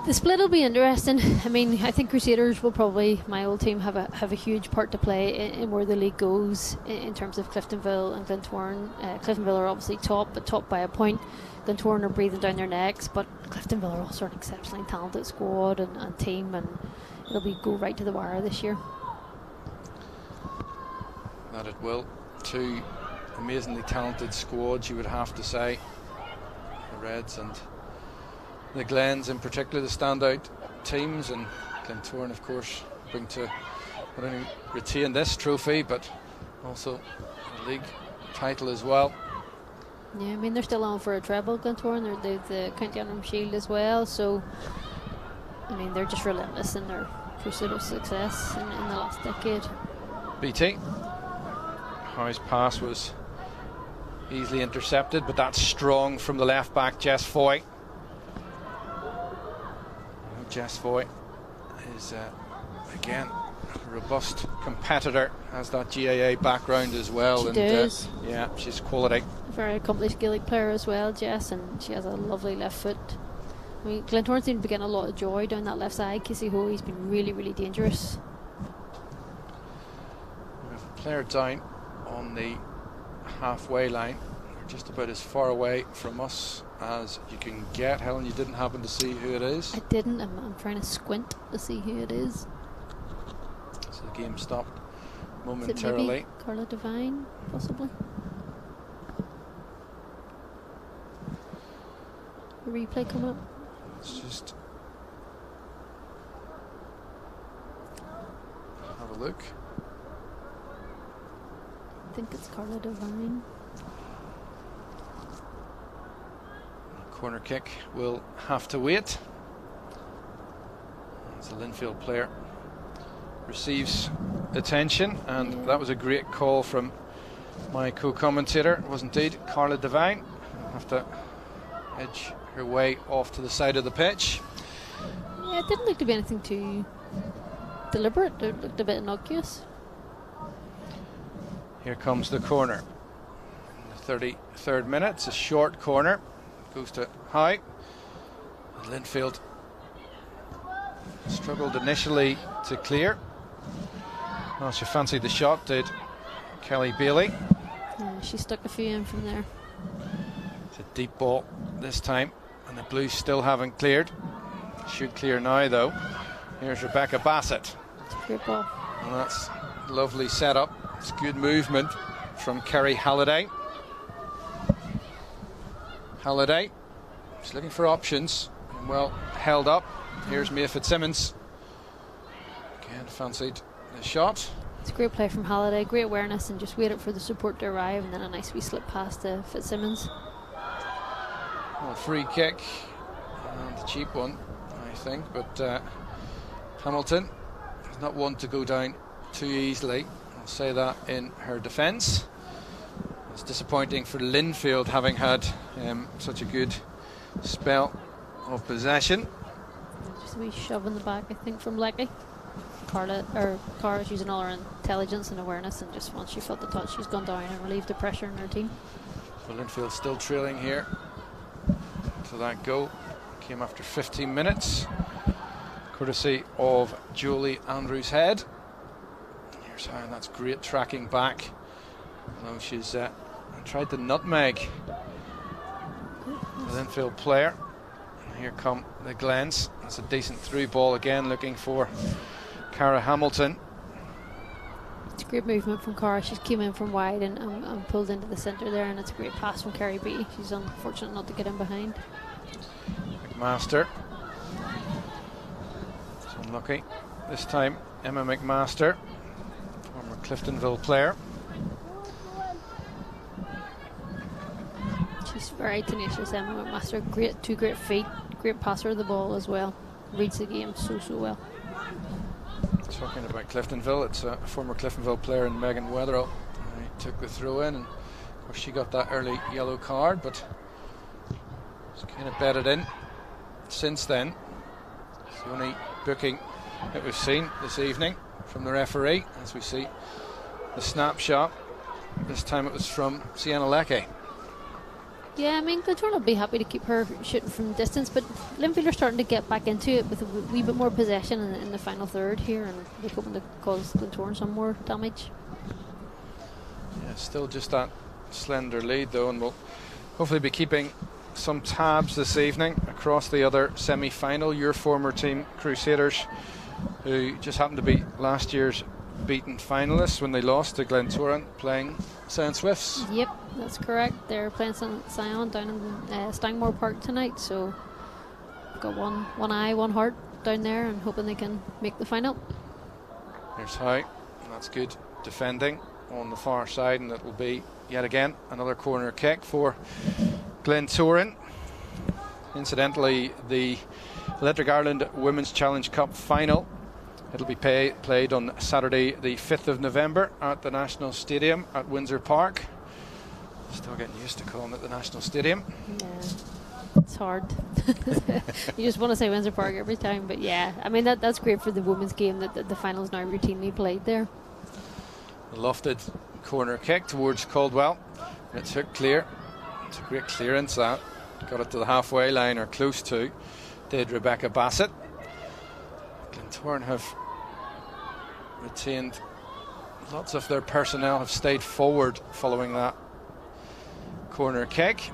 The split will be interesting. I mean, I think Crusaders will probably, my old team, have a huge part to play in where the league goes in terms of Cliftonville and Glentoran. Cliftonville are obviously top, but top by a point. Glentoran are breathing down their necks, but Cliftonville are also an exceptionally talented squad and team, and it'll go right to the wire this year. That it will. 2 amazingly talented squads, you would have to say. The Reds and the Glens in particular, the standout teams, and Glentoran, of course, bring to not only retain this trophy but also the league title as well. Yeah, I mean, they're still on for a treble, Glentoran. They're the County Antrim Shield as well, so I mean, they're just relentless in their pursuit of success in the last decade. BT, Howe's pass was easily intercepted, but that's strong from the left back, Jess Foy. Jess Foy is, again, a robust competitor, has that GAA background as well. She does. Yeah, she's quality. Very accomplished Gaelic player as well, Jess, and she has a lovely left foot. I mean, Glentoran seemed to be getting a lot of joy down that left side. Casey Hoey's been really, really dangerous. We have a player down on the halfway line. They're just about as far away from us as you can get. Helen, you didn't happen to see who it is? I didn't. I'm trying to squint to see who it is. So the game stopped momentarily. Is it maybe Carla Devine, possibly? A replay coming up. Let's just have a look. I think it's Carla Devine. Corner kick will have to wait as a Linfield player receives attention, and that was a great call from my co-commentator. It was indeed Carla Devine. I'll have to edge her way off to the side of the pitch. Yeah, it didn't look to be anything too deliberate. It looked a bit innocuous. Here comes the corner. In the 33rd minute, it's a short corner. Goes to Howe. Linfield struggled initially to clear. Well, she fancied the shot, did Kelly Bailey. Yeah, she stuck a few in from there. It's a deep ball this time, and the Blues still haven't cleared. Should clear now, though. Here's Rebecca Bassett. It's a good ball. And that's lovely setup. It's good movement from Kerry Halliday. Halliday He's looking for options. Well held up. Here's Mia Fitzsimmons. Again, fancied the shot. It's a great play from Halliday, great awareness, and just waited for the support to arrive, and then a nice wee slip past to Fitzsimmons. Well, free kick, and a cheap one, I think, but Hamilton is not one to go down too easily. I'll say that in her defence. It's disappointing for Linfield, having had such a good spell of possession. Just a wee shove in the back, I think, from Lecky. Cara's using all her intelligence and awareness, and just once she felt the touch, she's gone down and relieved the pressure in her team. So Linfield still trailing here. So that goal came after 15 minutes, courtesy of Julie Andrews Head. Here's how, and that's great tracking back. Although she's tried the nutmeg, the Linfield player. And here come the Glens. That's a decent through ball again, looking for Cara Hamilton. It's a great movement from Cara. She's came in from wide and pulled into the centre there, and it's a great pass from Kerry Beattie. She's unfortunate not to get in behind. McMaster. It's unlucky. This time Emma McMaster, former Cliftonville player. She's very tenacious, Emma McMaster. Two great feet, great passer of the ball as well. Reads the game so well. Talking about Cliftonville, it's a former Cliftonville player in Megan Wetherill. He took the throw in, and of course she got that early yellow card, but it's kind of bedded in since then. It's the only booking that we've seen this evening from the referee, as we see the snapshot. This time it was from Sienna Leckie. Yeah, I mean, Glentoran will be happy to keep her shooting from distance, but Linfield are starting to get back into it with a wee bit more possession in the final third here, and they're hoping to cause Glentoran some more damage. Yeah, still just that slender lead though, and we'll hopefully be keeping some tabs this evening across the other semi-final. Your former team, Crusaders, who just happened to be last year's beaten finalists when they lost to Glentoran, playing Sion Swifts. Yep, that's correct. They're playing Sion down in Stangmore Park tonight, so got one eye, one heart down there, and hoping they can make the final. Here's how, and that's good defending on the far side, and it will be yet again another corner kick for Glentoran. Incidentally, the Electric Ireland Women's Challenge Cup final, it'll be played on Saturday the 5th of November at the National Stadium at Windsor Park. Still getting used to calling it the National Stadium. Yeah, it's hard. You just want to say Windsor Park every time, but yeah, I mean that's great for the women's game that the final is now routinely played there. A lofted corner kick towards Caldwell. It's hooked clear. It's a great clearance that. Got it to the halfway line, or close to, did Rebecca Bassett. Glentoran have retained lots of their personnel, have stayed forward following that corner kick.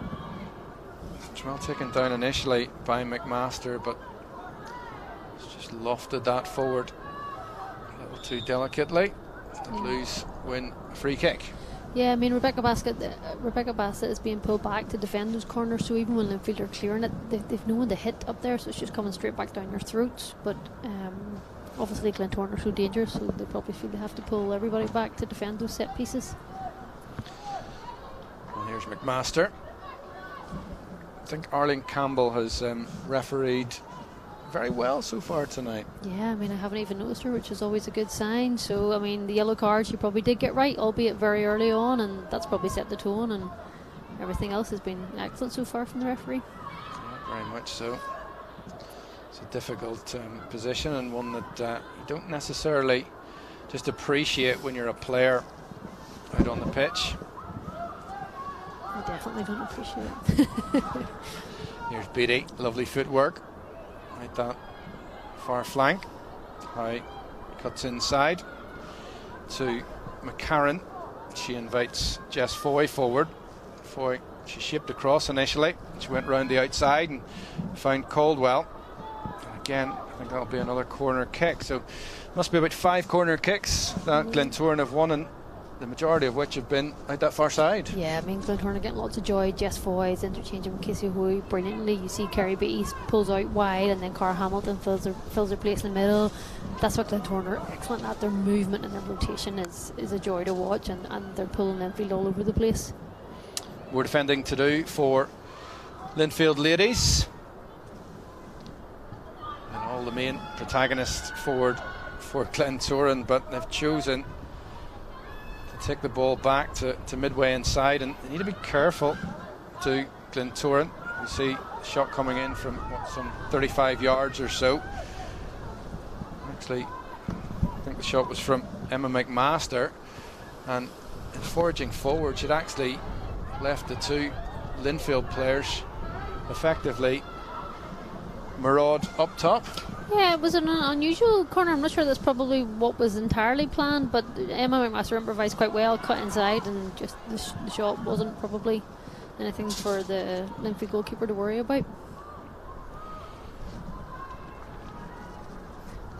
It's well taken down initially by McMaster, but it's just lofted that forward a little too delicately. The Blues win a free kick. Yeah, I mean Rebecca Bassett is being pulled back to defend those corners, so even when Linfield are clearing it, they've no one to hit up there, so it's just coming straight back down your throats. But obviously Glentoran are so dangerous, so they probably feel they have to pull everybody back to defend those set pieces. Well, here's McMaster. I think Arlene Campbell has refereed very well so far tonight. Yeah, I mean I haven't even noticed her, which is always a good sign. So I mean the yellow card she probably did get right, albeit very early on, and that's probably set the tone, and everything else has been excellent so far from the referee. Yeah, very much so. It's a difficult position, and one that you don't necessarily just appreciate when you're a player out on the pitch. I definitely don't appreciate it. Here's Beattie, lovely footwork. Right, that far flank. High cuts inside to McCarran. She invites Jess Foy forward. Foy, she shipped across initially. She went round the outside and found Caldwell. And again, I think that'll be another corner kick. So must be about 5 corner kicks that Glentoran have won in the majority of which have been out that far side. Yeah, I mean, Glentoran are getting lots of joy. Jess Foy's interchanging with Casey Hoy brilliantly. You see Kerry Beattie pulls out wide, and then Cara Hamilton fills her place in the middle. That's what Glentoran are excellent at. Their movement and their rotation is a joy to watch, and they're pulling Linfield all over the place. More defending to do for Linfield ladies. And all the main protagonists forward for Glentoran, but they've chosen to take the ball back to midway inside, and they need to be careful to Glentoran. You see a shot coming in from some 35 yards or so. Actually, I think the shot was from Emma McMaster, and in foraging forward, she'd actually left the two Linfield players effectively maraud up top. Yeah, it was an unusual corner. I'm not sure that's probably what was entirely planned, but Emma McMaster improvised quite well, cut inside, and just the shot wasn't probably anything for the Linfield goalkeeper to worry about.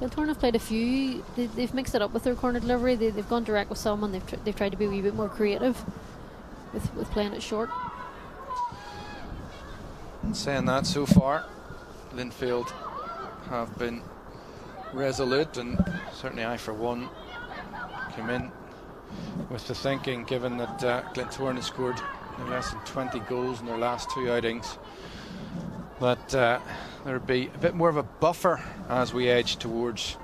Glentoran have played a few. They've mixed it up with their corner delivery. They've gone direct with some, and they've tried to be a wee bit more creative with playing it short. And saying that, so far Linfield have been resolute, and certainly I for one came in with the thinking, given that Glentoran has scored no less than 20 goals in their last two outings, that there would be a bit more of a buffer as we edge towards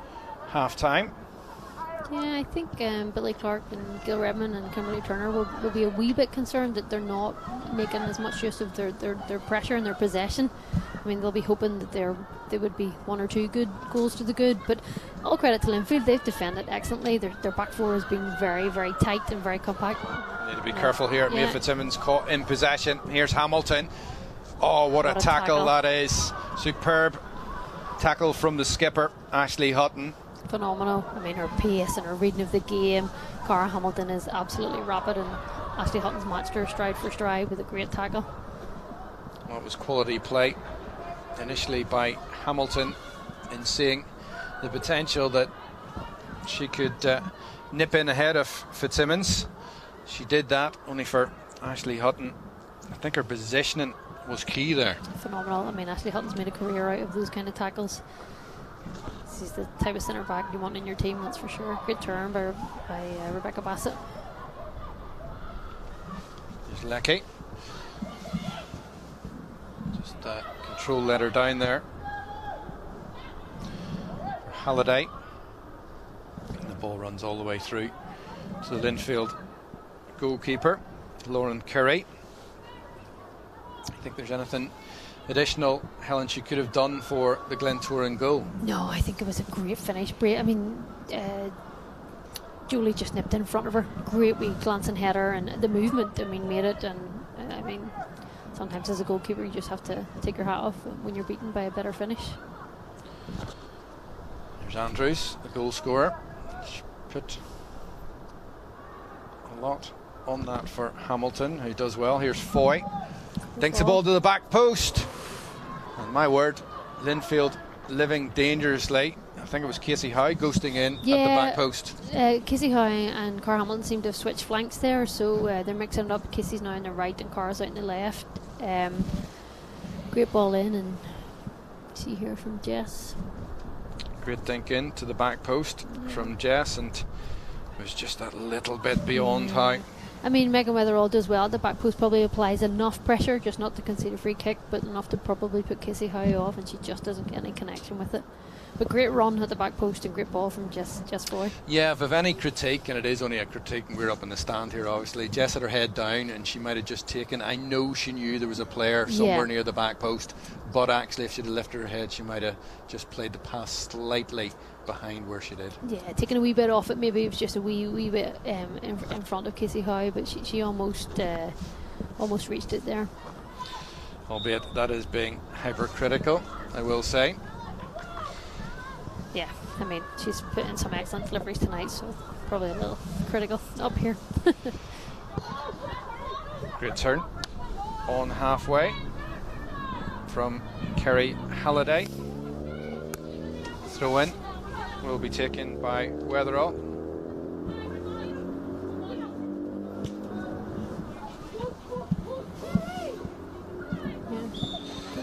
half time. Yeah, I think Billy Clark and Gil Redmond and Kimberly Turner will be a wee bit concerned that they're not making as much use of their pressure and their possession. I mean, they'll be hoping that there would be one or two good goals to the good, but all credit to Linfield, they've defended excellently. Their back four has been very, very tight and very compact. Need to be careful here. Mia Fitzsimmons caught in possession. Here's Hamilton. Oh, what a tackle that is. Superb tackle from the skipper, Ashley Hutton. Phenomenal. I mean, her pace and her reading of the game. Cara Hamilton is absolutely rapid, and Ashley Hutton's matched her stride for stride with a great tackle. Well, it was quality play initially by Hamilton, in seeing the potential that she could nip in ahead of Fitzsimmons. She did that, only for Ashley Hutton. I think her positioning was key there. Phenomenal. I mean, Ashley Hutton's made a career out of those kind of tackles. She's the type of centre back you want in your team, that's for sure. Good turn by Rebecca Bassett. There's Lecky. Just control let her down there. Halliday. And the ball runs all the way through to the Linfield goalkeeper, Lauren Curry. I think there's anything additional, Helen, she could have done for the Glentoran goal? No, I think it was a great finish. I mean, Julie just nipped in front of her. Great wee glancing header, and the movement, I mean, made it. And I mean, sometimes as a goalkeeper you just have to take your hat off when you're beaten by a better finish. There's Andrews, the goal scorer. She put a lot on that for Hamilton, who does well. Here's Foy. Dinks the ball to the back post. And my word, Linfield living dangerously. I think it was Casey Howe ghosting in at the back post. Casey Howe and Cara Hamilton seem to have switched flanks there, so they're mixing it up. Casey's now on the right and Cara's out on the left. Great ball in, and see here from Jess. Great dink in to the back post from Jess, and it was just that little bit beyond Howe. I mean, Megan Weatherall does well at the back post, probably applies enough pressure, just not to concede a free kick, but enough to probably put Casey Howe off, and she just doesn't get any connection with it. But great run at the back post and great ball from Jess Foy. Yeah, if I've any critique, and it is only a critique, and we're up in the stand here obviously, Jess had her head down and she might have just taken, I know she knew there was a player somewhere near the back post, but actually if she'd have lifted her head she might have just played the pass slightly behind where she did. Yeah, taking a wee bit off it, maybe it was just a wee bit in front of Casey Howe, but she almost reached it there. Albeit that is being hypercritical, I will say. Yeah, I mean, she's put in some excellent deliveries tonight, so probably a little critical up here. Great turn on halfway from Kerry Halliday. Throw in will be taken by Weatherall.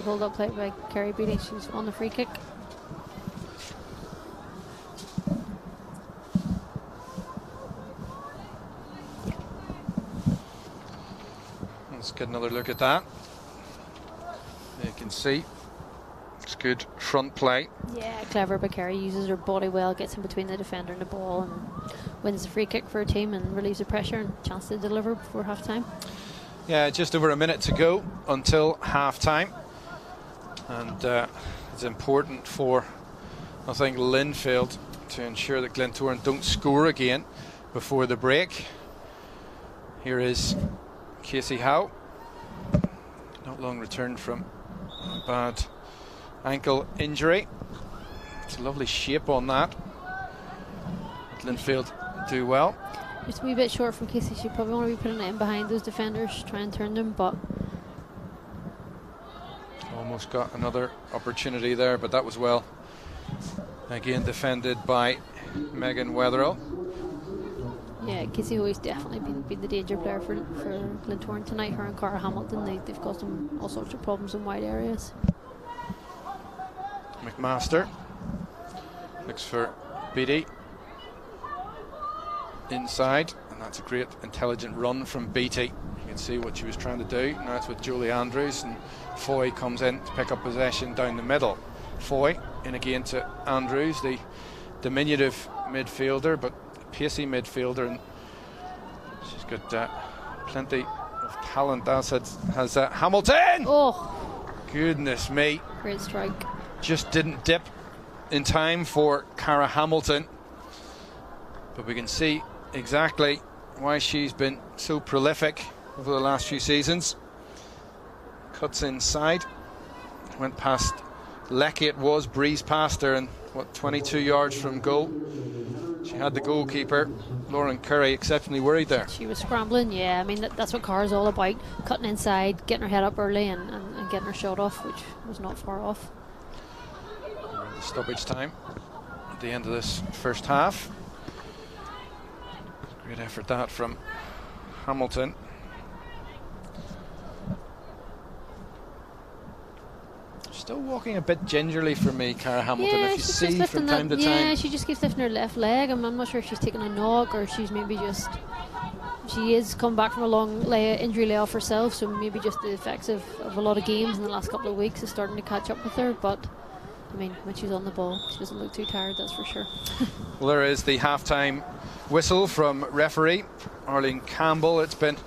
Good hold up play by Kerry Beattie. She's on the free kick. Let's get another look at that. You can see it's good front play. Yeah, clever by Kerry. Uses her body well, gets in between the defender and the ball, and wins the free kick for her team and relieves the pressure and chance to deliver before half time. Yeah, just over a minute to go until half time, and it's important for, I think, Linfield to ensure that Glentoran don't score again before the break. Here is Casey Howe, not long returned from a bad ankle injury. It's a lovely shape on that. Linfield do well. Just a wee bit short from Casey. She probably want to be putting it in behind those defenders, try and turn them, but almost got another opportunity there, but that was well again defended by Megan Wetherill. yeah, Casey Hoy's definitely been the danger player for Glentoran tonight. Her and Cara Hamilton, they've caused them all sorts of problems in wide areas. McMaster looks for Beattie inside, and that's a great intelligent run from Beattie. You can see what she was trying to do. Now it's with Julie Andrews, and Foy comes in to pick up possession down the middle. Foy in again to Andrews, the diminutive midfielder but pacey midfielder, and she's got plenty of talent, as has Hamilton. Oh, goodness me, great strike. Just didn't dip in time for Cara Hamilton, but we can see exactly why she's been so prolific over the last few seasons. Cuts inside, went past Lecky, it was, breezed past her, and 22 yards from goal. She had the goalkeeper, Lauren Curry, exceptionally worried there. She was scrambling, yeah. I mean, that's what Cara's all about, cutting inside, getting her head up early and getting her shot off, which was not far off. The stoppage time at the end of this first half. Great effort that from Hamilton. Still walking a bit gingerly for me, Cara Hamilton, yeah, if you see from time to time. Yeah, she just keeps lifting her left leg. I'm not sure if she's taking a knock or she's maybe just... She is come back from a long injury layoff herself, so maybe just the effects of a lot of games in the last couple of weeks is starting to catch up with her, but I mean, when she's on the ball, she doesn't look too tired, that's for sure. Well, there is the half-time whistle from referee Arlene Campbell. It's been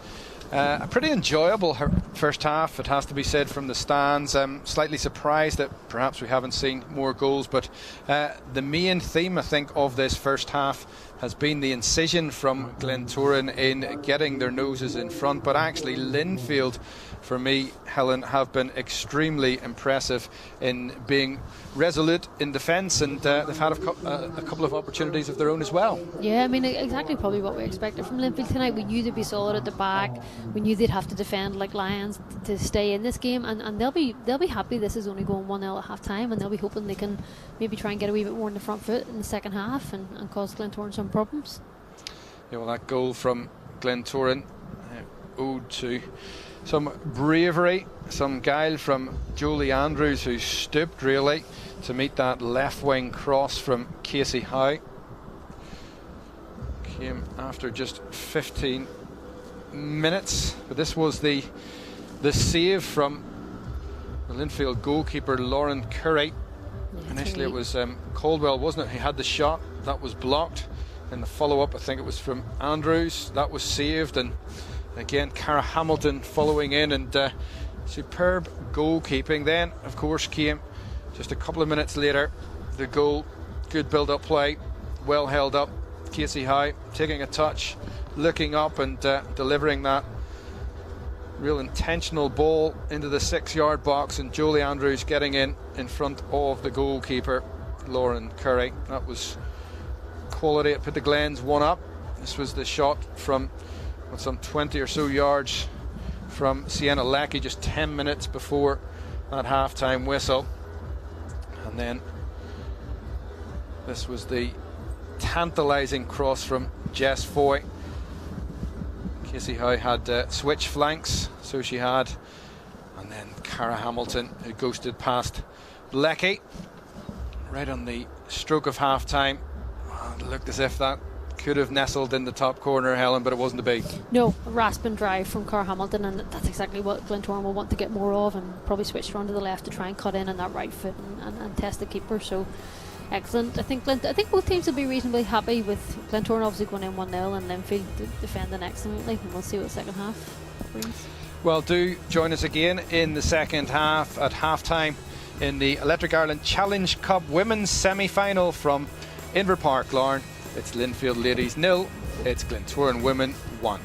a pretty enjoyable first half, it has to be said, from the stands. I'm slightly surprised that perhaps we haven't seen more goals, but the main theme, I think, of this first half has been the incision from Glentoran in getting their noses in front. But actually Linfield, for me, Helen, have been extremely impressive in being resolute in defence, and they've had a couple of opportunities of their own as well. Yeah, I mean, exactly probably what we expected from Linfield tonight. We knew they'd be solid at the back. We knew they'd have to defend like lions to stay in this game, and they'll be happy this is only going 1-0 at half time, and they'll be hoping they can maybe try and get a wee bit more in the front foot in the second half and cause Glentoran some problems. Yeah, well, that goal from Glentoran owed to some bravery, some guile from Julie Andrews, who stooped really to meet that left wing cross from Casey Howe. Came after just 15 minutes, but this was the save from the Linfield goalkeeper Lauren Curry. Initially it was Caldwell, wasn't it? He had the shot, that was blocked. In the follow-up, I think it was from Andrews, that was saved, and again Cara Hamilton following in, and superb goalkeeping. Then of course came just a couple of minutes later the goal. Good build-up play, well held up. Casey Howe taking a touch, looking up and delivering that real intentional ball into the 6-yard box, and Julie Andrews getting in front of the goalkeeper Lauren Curry. That was quality. It put the Glens one up. This was the shot from some 20 or so yards from Sienna Lecky just 10 minutes before that half-time whistle. And then this was the tantalising cross from Jess Foy. Casey Howe had switch flanks, so she had, And then Cara Hamilton, who ghosted past Lecky right on the stroke of half time. It looked as if that could have nestled in the top corner, Helen, but it wasn't to be. No, a rasping drive from Cara Hamilton, and that's exactly what Glentoran will want to get more of, and probably switch around to the left to try and cut in on that right foot and test the keeper. So excellent. I think both teams will be reasonably happy with Glentoran obviously going in 1-0 and Linfield defending excellently, and we'll see what the second half brings. Well, do join us again in the second half at half-time in the Electric Ireland Challenge Cup Women's Semi-Final from Inver Park, Larne. It's Linfield Ladies 0, it's Glentoran Women 1.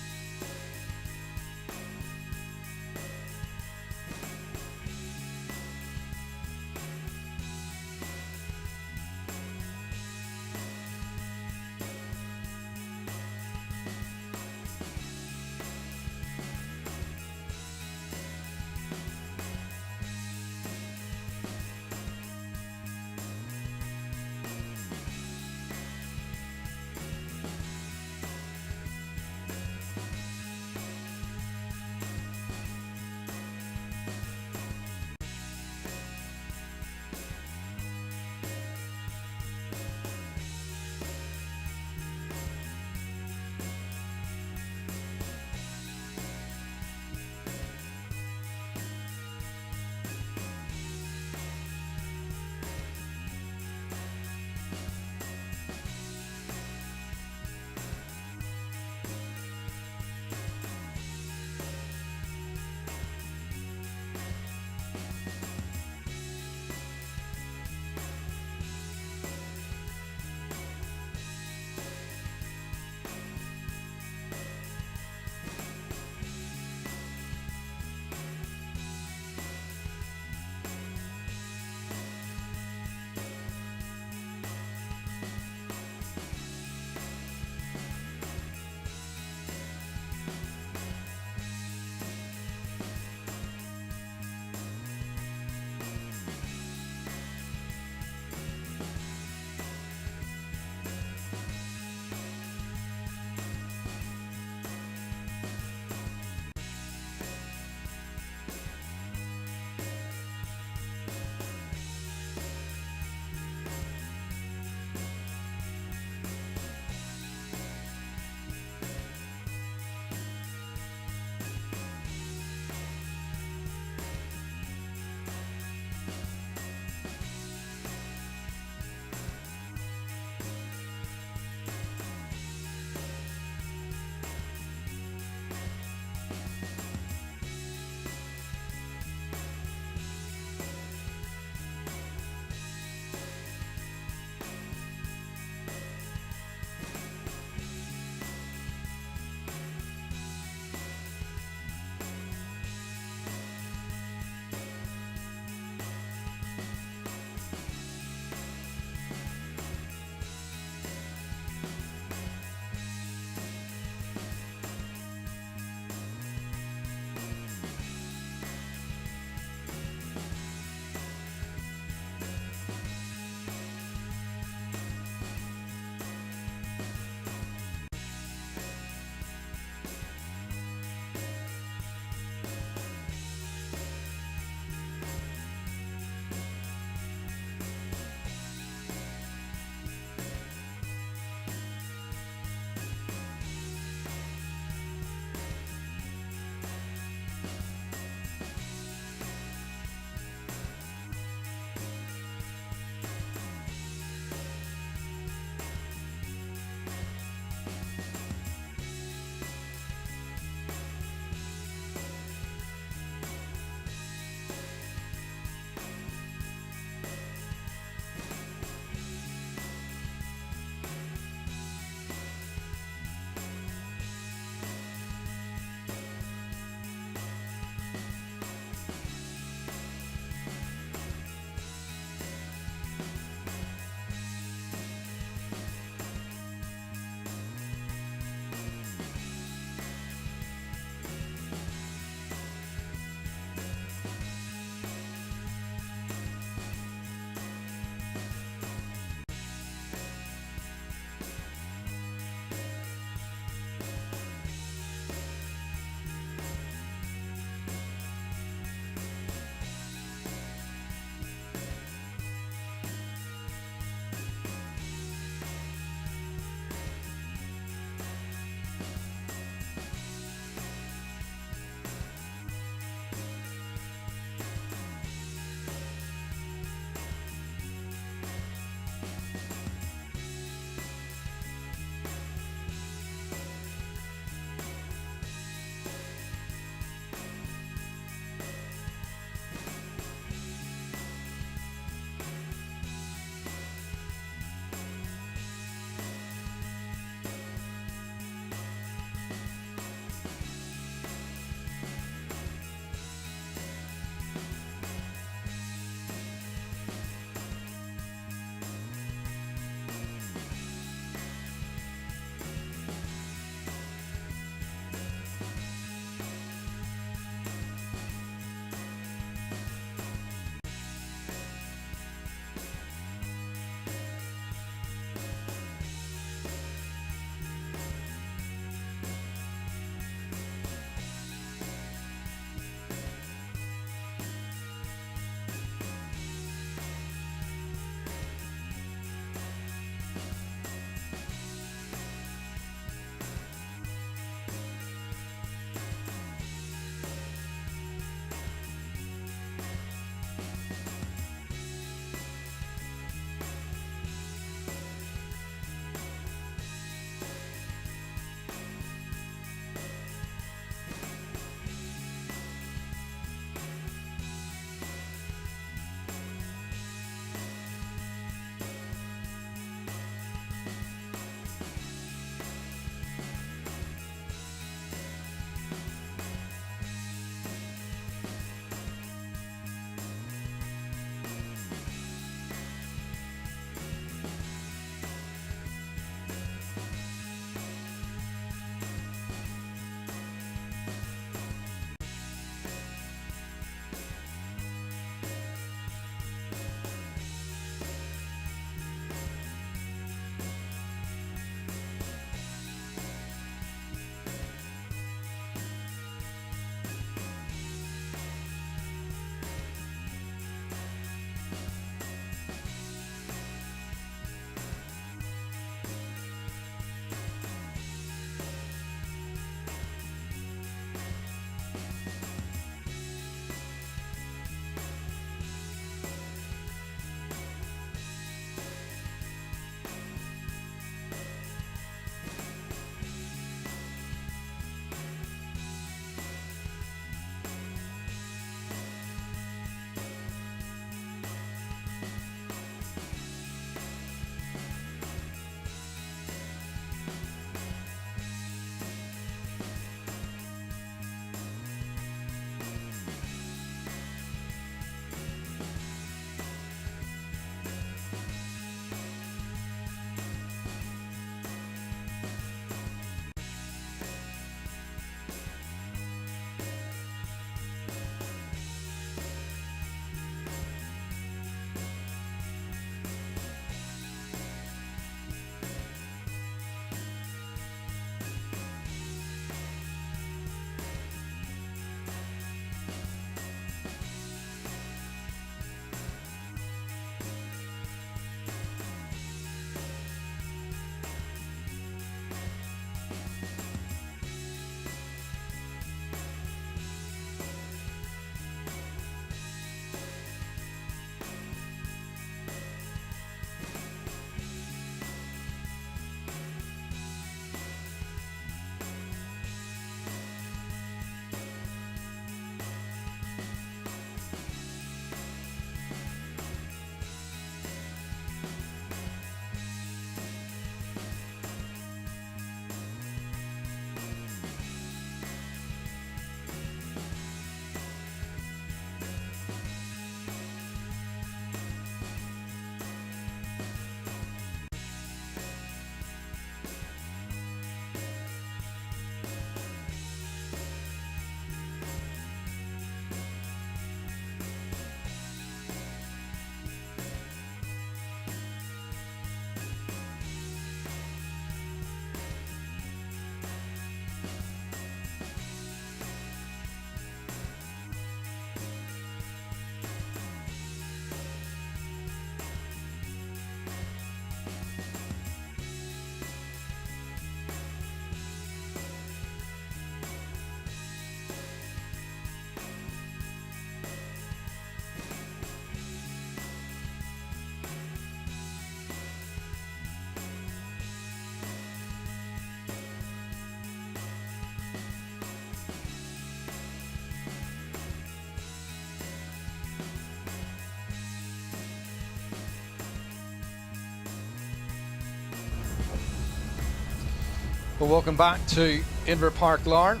Well, welcome back to Inver Park, Larne,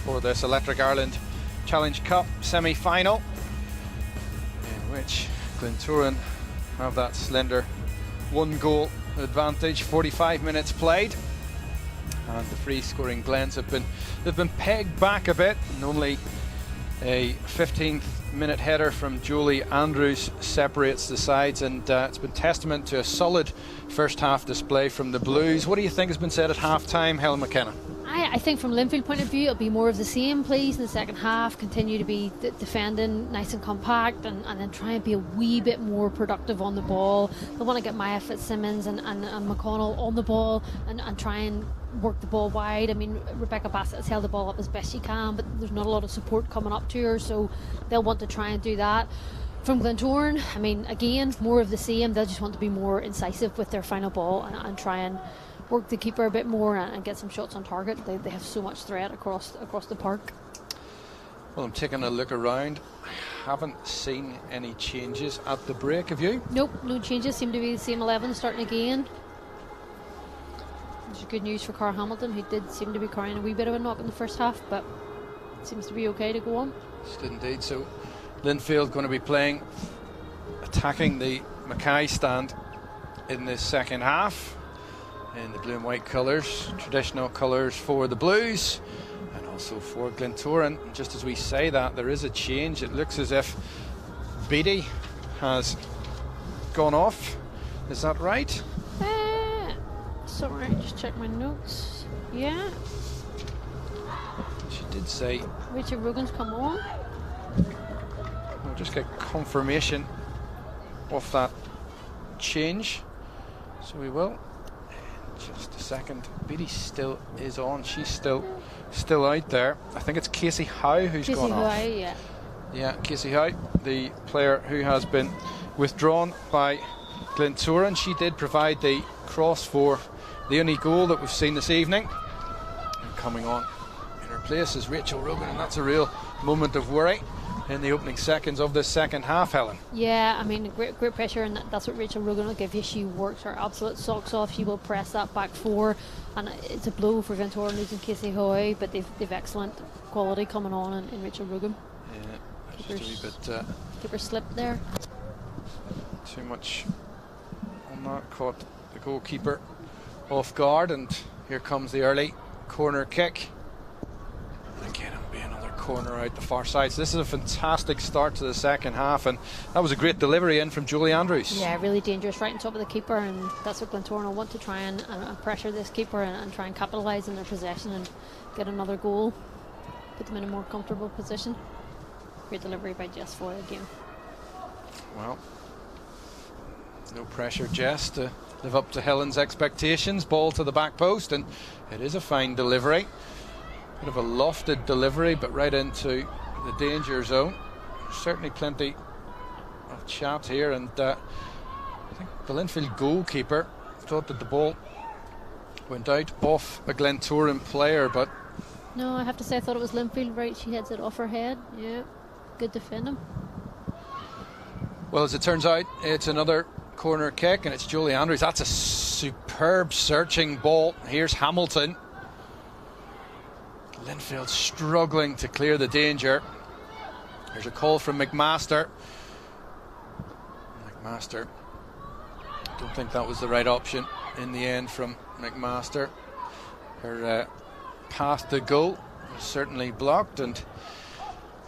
for this Electric Ireland Challenge Cup semi-final, in which Glentoran have that slender 1-goal advantage. 45 minutes played, and the free-scoring Glens they've been pegged back a bit, and only a 15th-minute header from Julie Andrews separates the sides, and it's been testament to a solid first-half display from the Blues. What do you think has been said at half-time, Helen McKenna? I think from Linfield point of view, it'll be more of the same, please, in the second half. Continue to be defending nice and compact, and then try and be a wee bit more productive on the ball. They want to get Maya Fitzsimmons and McConnell on the ball and try and work the ball wide. I mean, Rebecca Bassett has held the ball up as best she can, but there's not a lot of support coming up to her, so they'll want to try and do that. From Glentoran, I mean, again, more of the same. They'll just want to be more incisive with their final ball and try and work the keeper a bit more and get some shots on target. They have so much threat across the park. Well, I'm taking a look around. I haven't seen any changes at the break, have you? Nope, no changes. Seem to be the same 11 starting again. Which is good news for Cara Hamilton, who did seem to be carrying a wee bit of a knock in the first half, but seems to be okay to go on. Just indeed. So Linfield going to be playing, attacking the Mackay stand in this second half in the blue and white colours, traditional colours for the Blues and also for Glentoran. And just as we say that, there is a change. It looks as if Beattie has gone off. Is that right? Sorry, just check my notes. Yeah. She did say Rachel Rogan's come on. We'll just get confirmation of that change. So we will. Just a second. Beattie still is on. She's still out there. I think it's Casey Howe who's gone off. Casey Howe, yeah, Casey Howe, the player who has been withdrawn by Glentoran. She did provide the cross for the only goal that we've seen this evening. And coming on in her place is Rachel Rogan, and that's a real moment of worry in the opening seconds of this second half, Helen. Yeah, I mean, great pressure, and that's what Rachel Rogan will give you. She works her absolute socks off. She will press that back four, and it's a blow for Glentoran losing Casey Hoy, but they've excellent quality coming on in Rachel Rogan. Yeah, just a wee bit keeper slipped there. Too much on that, caught the goalkeeper off guard, and here comes the early corner kick. Again, it'll be another corner out the far side. So this is a fantastic start to the second half, and that was a great delivery in from Julie Andrews. Yeah, really dangerous right on top of the keeper, and that's what Glentoran will want to try and pressure this keeper and try and capitalise on their possession and get another goal, put them in a more comfortable position. Great delivery by Jess Foy again. Well, no pressure, Jess, to live up to Helen's expectations. Ball to the back post, and it is a fine delivery. Bit of a lofted delivery, but right into the danger zone. Certainly plenty of chat here, and I think the Linfield goalkeeper thought that the ball went out off a Glentoran player, but no, I have to say I thought it was Linfield. Right, she heads it off her head. Yeah, good defending. Well, as it turns out, it's another corner kick, and it's Julie Andrews. That's a superb searching ball. Here's Hamilton. Linfield struggling to clear the danger. There's a call from McMaster. Don't think that was the right option in the end from McMaster. Her path to goal was certainly blocked, and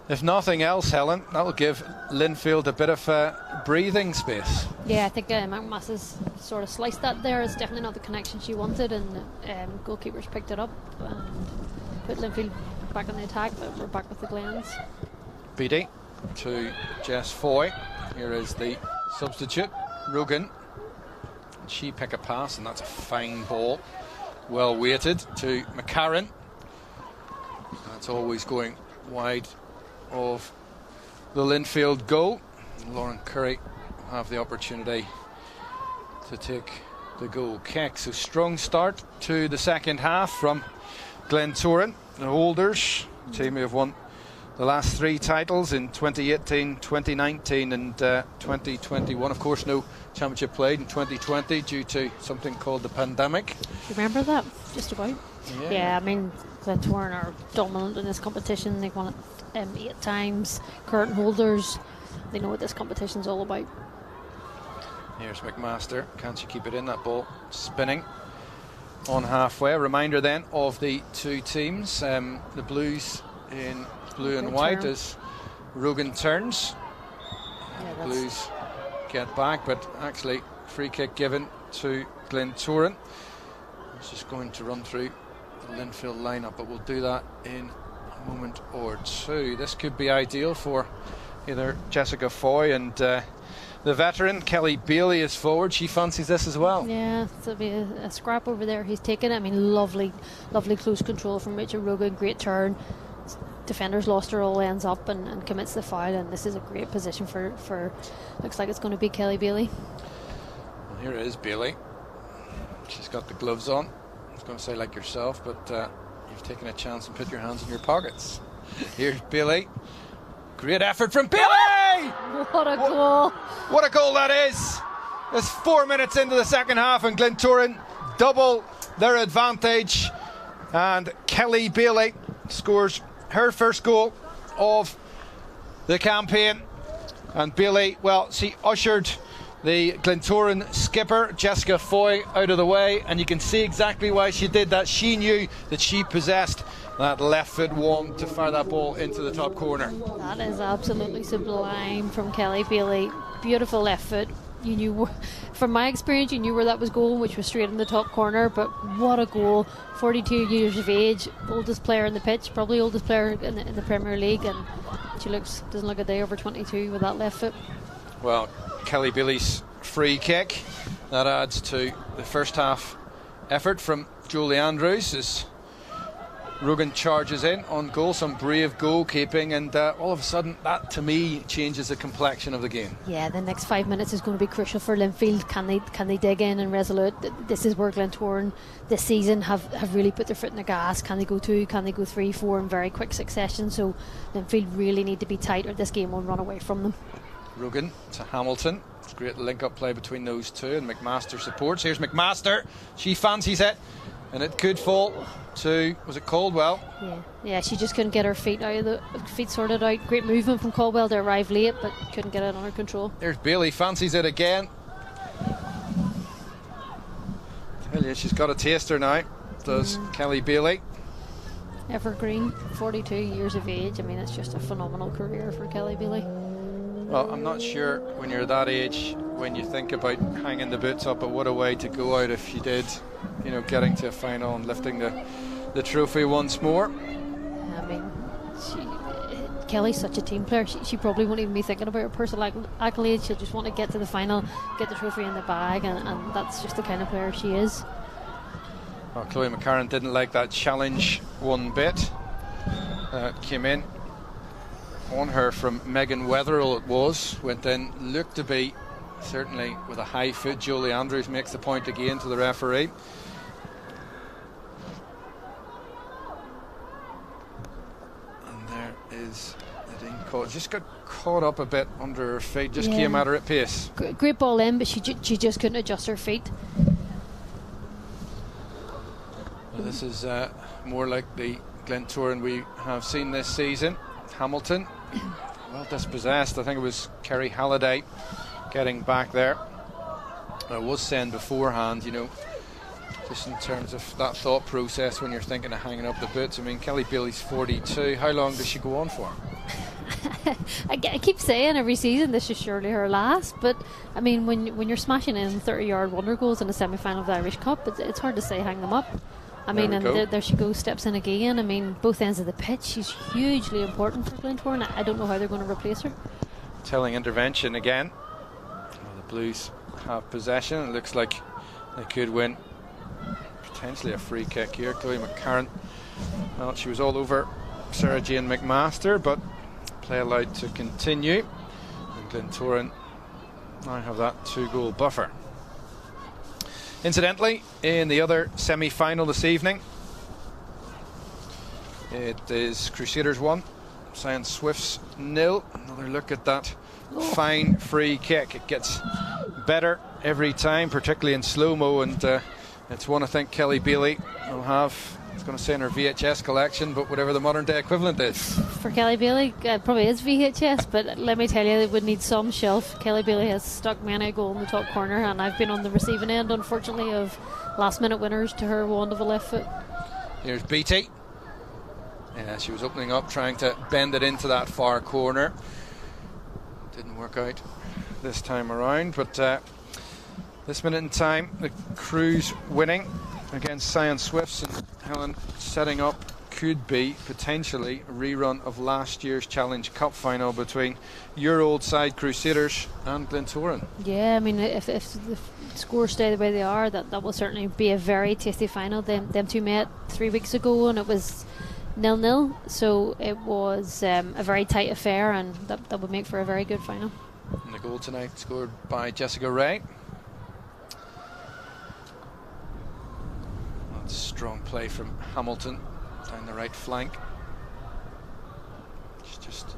if nothing else, Helen, that will give Linfield a bit of breathing space. Yeah, I think McMaster's sort of sliced that there. It's definitely not the connection she wanted, and goalkeepers picked it up and put Linfield back on the attack, but we're back with the Glens. Beattie to Jess Foy. Here is the substitute, Rogan. And she pick a pass, and that's a fine ball. Well weighted to McCarran. That's always going wide of the Linfield goal. Lauren Curry will have the opportunity to take the goal kick. So strong start to the second half from Glentoran, the holders, the team who have won the last 3 titles in 2018, 2019 and 2021. Of course, no championship played in 2020 due to something called the pandemic. Remember that? Just about. Yeah, I mean, Glentoran are dominant in this competition. They've won it 8 times. Current holders, they know what this competition's all about. Here's McMaster. Can she keep it in? That ball spinning on halfway. A reminder then of the 2 teams. The Blues in blue and white as Rogan turns. Yeah, Blues get back, but actually free kick given to Glentoran. It's just going to run through the Linfield lineup, but we'll do that in a moment or two. This could be ideal for either Jessica Foy and the veteran Kelly Bailey is forward. She fancies this as well. Yeah, there'll be a scrap over there. He's taken. I mean, lovely close control from Richard Rogan. Great turn. Defenders lost her, all ends up and commits the foul. And this is a great position for looks like it's going to be Kelly Bailey. Well, here is Bailey. She's got the gloves on. I was going to say like yourself, but you've taken a chance and put your hands in your pockets. Here's Bailey. Great effort from Bailey! What a goal! What a goal that is! It's 4 minutes into the second half and Glentoran double their advantage. And Kelly Bailey scores her first goal of the campaign. And Bailey, well, she ushered the Glentoran skipper, Jessica Foy, out of the way. And you can see exactly why she did that. She knew that she possessed that left foot one to fire that ball into the top corner. That is absolutely sublime from Kelly Bailey. Beautiful left foot. You knew, from my experience, you knew where that was going, which was straight in the top corner. But what a goal! 42 years of age, oldest player in the pitch, probably oldest player in the Premier League, and she doesn't look a day over 22 with that left foot. Well, Kelly Bailey's free kick that adds to the first half effort from Julie Andrews as Rogan charges in on goal, some brave goalkeeping, and all of a sudden that to me changes the complexion of the game. Yeah, the next 5 minutes is going to be crucial for Linfield. Can they dig in and resolute? This is where Glentoran this season have really put their foot in the gas. Can they go 2, can they go 3, 4 in very quick succession? So Linfield really need to be tight or this game will run away from them. Rogan to Hamilton. It's a great link-up play between those two, and McMaster supports. Here's McMaster. She fancies it, and it could fall to, was it Caldwell? Yeah, she just couldn't get her feet sorted out. Great movement from Caldwell to arrive late, but couldn't get it under control. There's Bailey, fancies it again. Tell you, she's got a taster now, does Kelly Bailey. Evergreen, 42 years of age. I mean, it's just a phenomenal career for Kelly Bailey. Well, I'm not sure when you're that age, when you think about hanging the boots up, but what a way to go out if you did, getting to a final and lifting the trophy once more. I mean, Kelly's such a team player. She probably won't even be thinking about her personal accolades. She'll just want to get to the final, get the trophy in the bag, and that's just the kind of player she is. Well, Chloe McCarran didn't like that challenge one bit. Came in on her from Megan Wetherill, it went in, looked to be certainly with a high foot. Julie Andrews makes the point again to the referee. And there is Nadine Cole. Just got caught up a bit under her feet, just came at her at pace. Great ball in, but she just couldn't adjust her feet. Well, this is more like the Glentoran we have seen this season. Hamilton, well dispossessed. I think it was Kerry Halliday getting back there. I was saying beforehand, just in terms of that thought process when you're thinking of hanging up the boots. I mean, Kelly Bailey's 42. How long does she go on for? I keep saying every season this is surely her last, but I mean, when you're smashing in 30-yard wonder goals in a semi-final of the Irish Cup, it's hard to say hang them up. I mean, and there she goes, steps in again. I mean, both ends of the pitch. She's hugely important for Glentoran. I don't know how they're going to replace her. Telling intervention again. Well, the Blues have possession. It looks like they could win potentially a free kick here. Chloe McCarran, well, she was all over Sarah Jane McMaster, but play allowed to continue. And Glentoran now have that 2-goal buffer. Incidentally, in the other semi-final this evening, it is Crusaders 1, Science Swifts 0. Another look at that fine free kick. It gets better every time, particularly in slow-mo, and it's one I think Kelly Bailey will have. I was going to say in her VHS collection, but whatever the modern day equivalent is. For Kelly Bailey, probably is VHS, but let me tell you, it would need some shelf. Kelly Bailey has stuck me in a goal in the top corner, and I've been on the receiving end, unfortunately, of last-minute winners to her wand of a left foot. Here's Beattie. Yeah, she was opening up, trying to bend it into that far corner. Didn't work out this time around, but this minute in time, the Crews winning against Science Swifts, and Helen setting up could be potentially a rerun of last year's Challenge Cup final between your old side Crusaders and Glentoran. Yeah, I mean, if the scores stay the way they are, that will certainly be a very tasty final. Them two met 3 weeks ago and it was 0-0, so it was a very tight affair, and that would make for a very good final. And the goal tonight scored by Jessica Ray. That's strong play from Hamilton down the right flank. She's just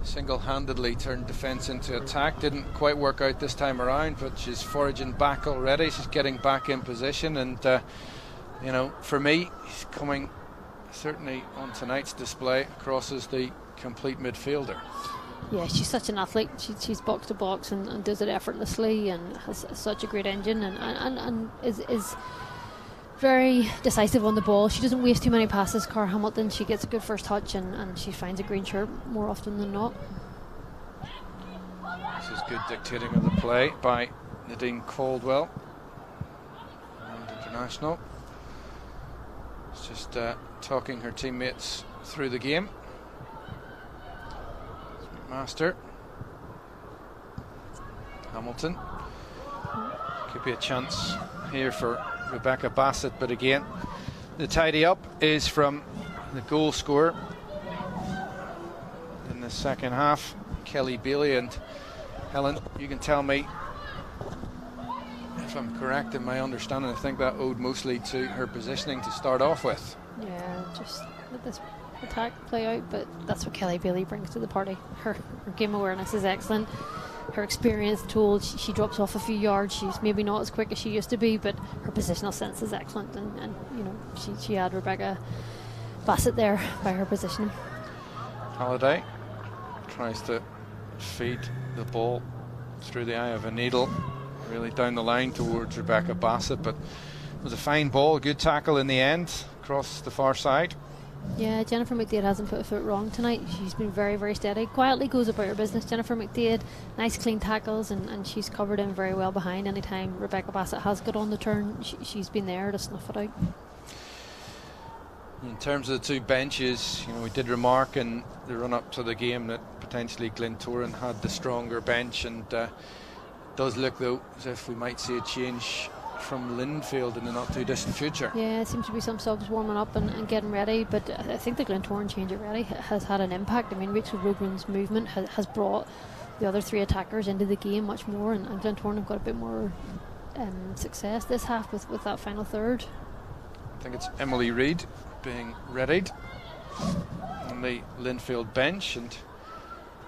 single-handedly turned defence into attack. Didn't quite work out this time around, but she's foraging back already. She's getting back in position, and you know, for me, he's coming certainly on tonight's display across as the complete midfielder. Yeah, she's such an athlete. She's box to box and does it effortlessly, and has such a great engine, and is very decisive on the ball. She doesn't waste too many passes. Cara Hamilton, she gets a good first touch, and she finds a green shirt more often than not. This is good dictating of the play by Nadine Caldwell, Ireland international. It's just talking her teammates through the game. McMaster, Hamilton. Could be a chance here for Rebecca Bassett, but again, the tidy up is from the goal scorer in the second half, Kelly Bailey. And Helen, you can tell me if I'm correct in my understanding. I think that owed mostly to her positioning to start off with. Yeah, just let this attack play out, but that's what Kelly Bailey brings to the party. Her game awareness is excellent. Her experience told she drops off a few yards. She's maybe not as quick as she used to be, but her positional sense is excellent, and you know, she had Rebecca Bassett there by her positioning. Halliday tries to feed the ball through the eye of a needle, really down the line towards Rebecca Bassett, but it was a fine ball, a good tackle in the end across the far side. Yeah, Jennifer McDade hasn't put a foot wrong tonight. She's been very, very steady. Quietly goes about her business. Jennifer McDade, nice clean tackles, and she's covered in very well behind. Anytime Rebecca Bassett has got on the turn, she's been there to snuff it out. In terms of the two benches, you know, we did remark in the run-up to the game that potentially Glentoran had the stronger bench, and it does look though as if we might see a change from Linfield in the not too distant future. Yeah, it seems to be some subs warming up and getting ready, but I think the Glentoran change already has had an impact. I mean, Rachel Rogren's movement has brought the other three attackers into the game much more, and Glentoran have got a bit more success this half with that final third. I think it's Emily Reid being readied on the Linfield bench, and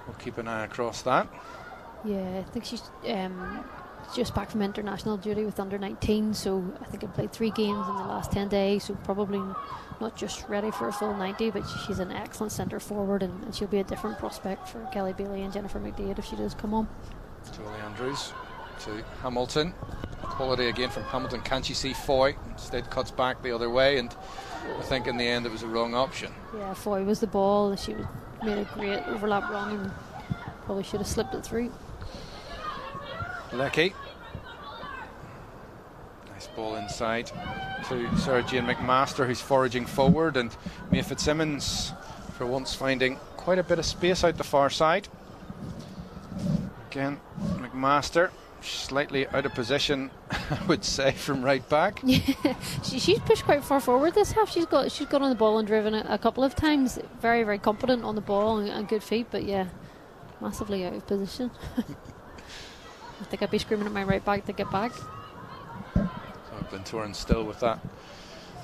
we'll keep an eye across that. Yeah, I think she's just back from international duty with under 19, so I think I played 3 games in the last 10 days, so probably not just ready for a full 90, but she's an excellent centre forward, and she'll be a different prospect for Kelly Bailey and Jennifer McDade if she does come on. Julie Andrews to Hamilton. Quality again from Hamilton. Can she see Foy? Instead cuts back the other way, and I think in the end it was a wrong option. Yeah, Foy was the ball. She made a great overlap run and probably should have slipped it through. Lecky. Nice ball inside to Sarah Jane McMaster, who's foraging forward, and Mia Fitzsimmons for once finding quite a bit of space out the far side. Again, McMaster slightly out of position, I would say, from right back. Yeah, she's pushed quite far forward this half. She's got on the ball and driven it a couple of times. Very, very competent on the ball and good feet, but yeah, massively out of position. I think I'd be screaming at my right back to get back. So Glentoran still with that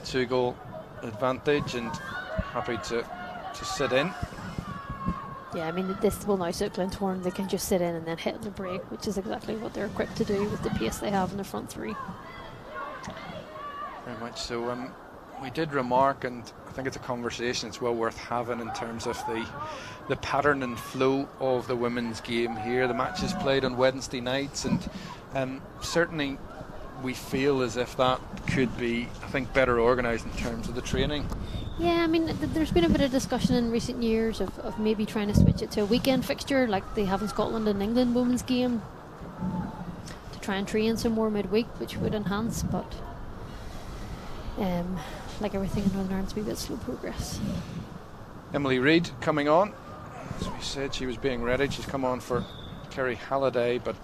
2-goal advantage, and happy to to sit in. Yeah, I mean, this will now suit Glentoran. They can just sit in and then hit on the break, which is exactly what they're equipped to do with the pace they have in the front three. Very much so. We did remark, and I think it's a conversation it's well worth having in terms of the pattern and flow of the women's game here. The match is played on Wednesday nights, and certainly we feel as if that could be, I think, better organised in terms of the training. Yeah, I mean, there's been a bit of discussion in recent years of maybe trying to switch it to a weekend fixture like they have in Scotland and England women's game to try and train some more midweek, which would enhance, but like everything in Northern Ireland, it's a bit slow progress. Emily Reid coming on. As we said, she was being ready. She's come on for Kerry Halliday, but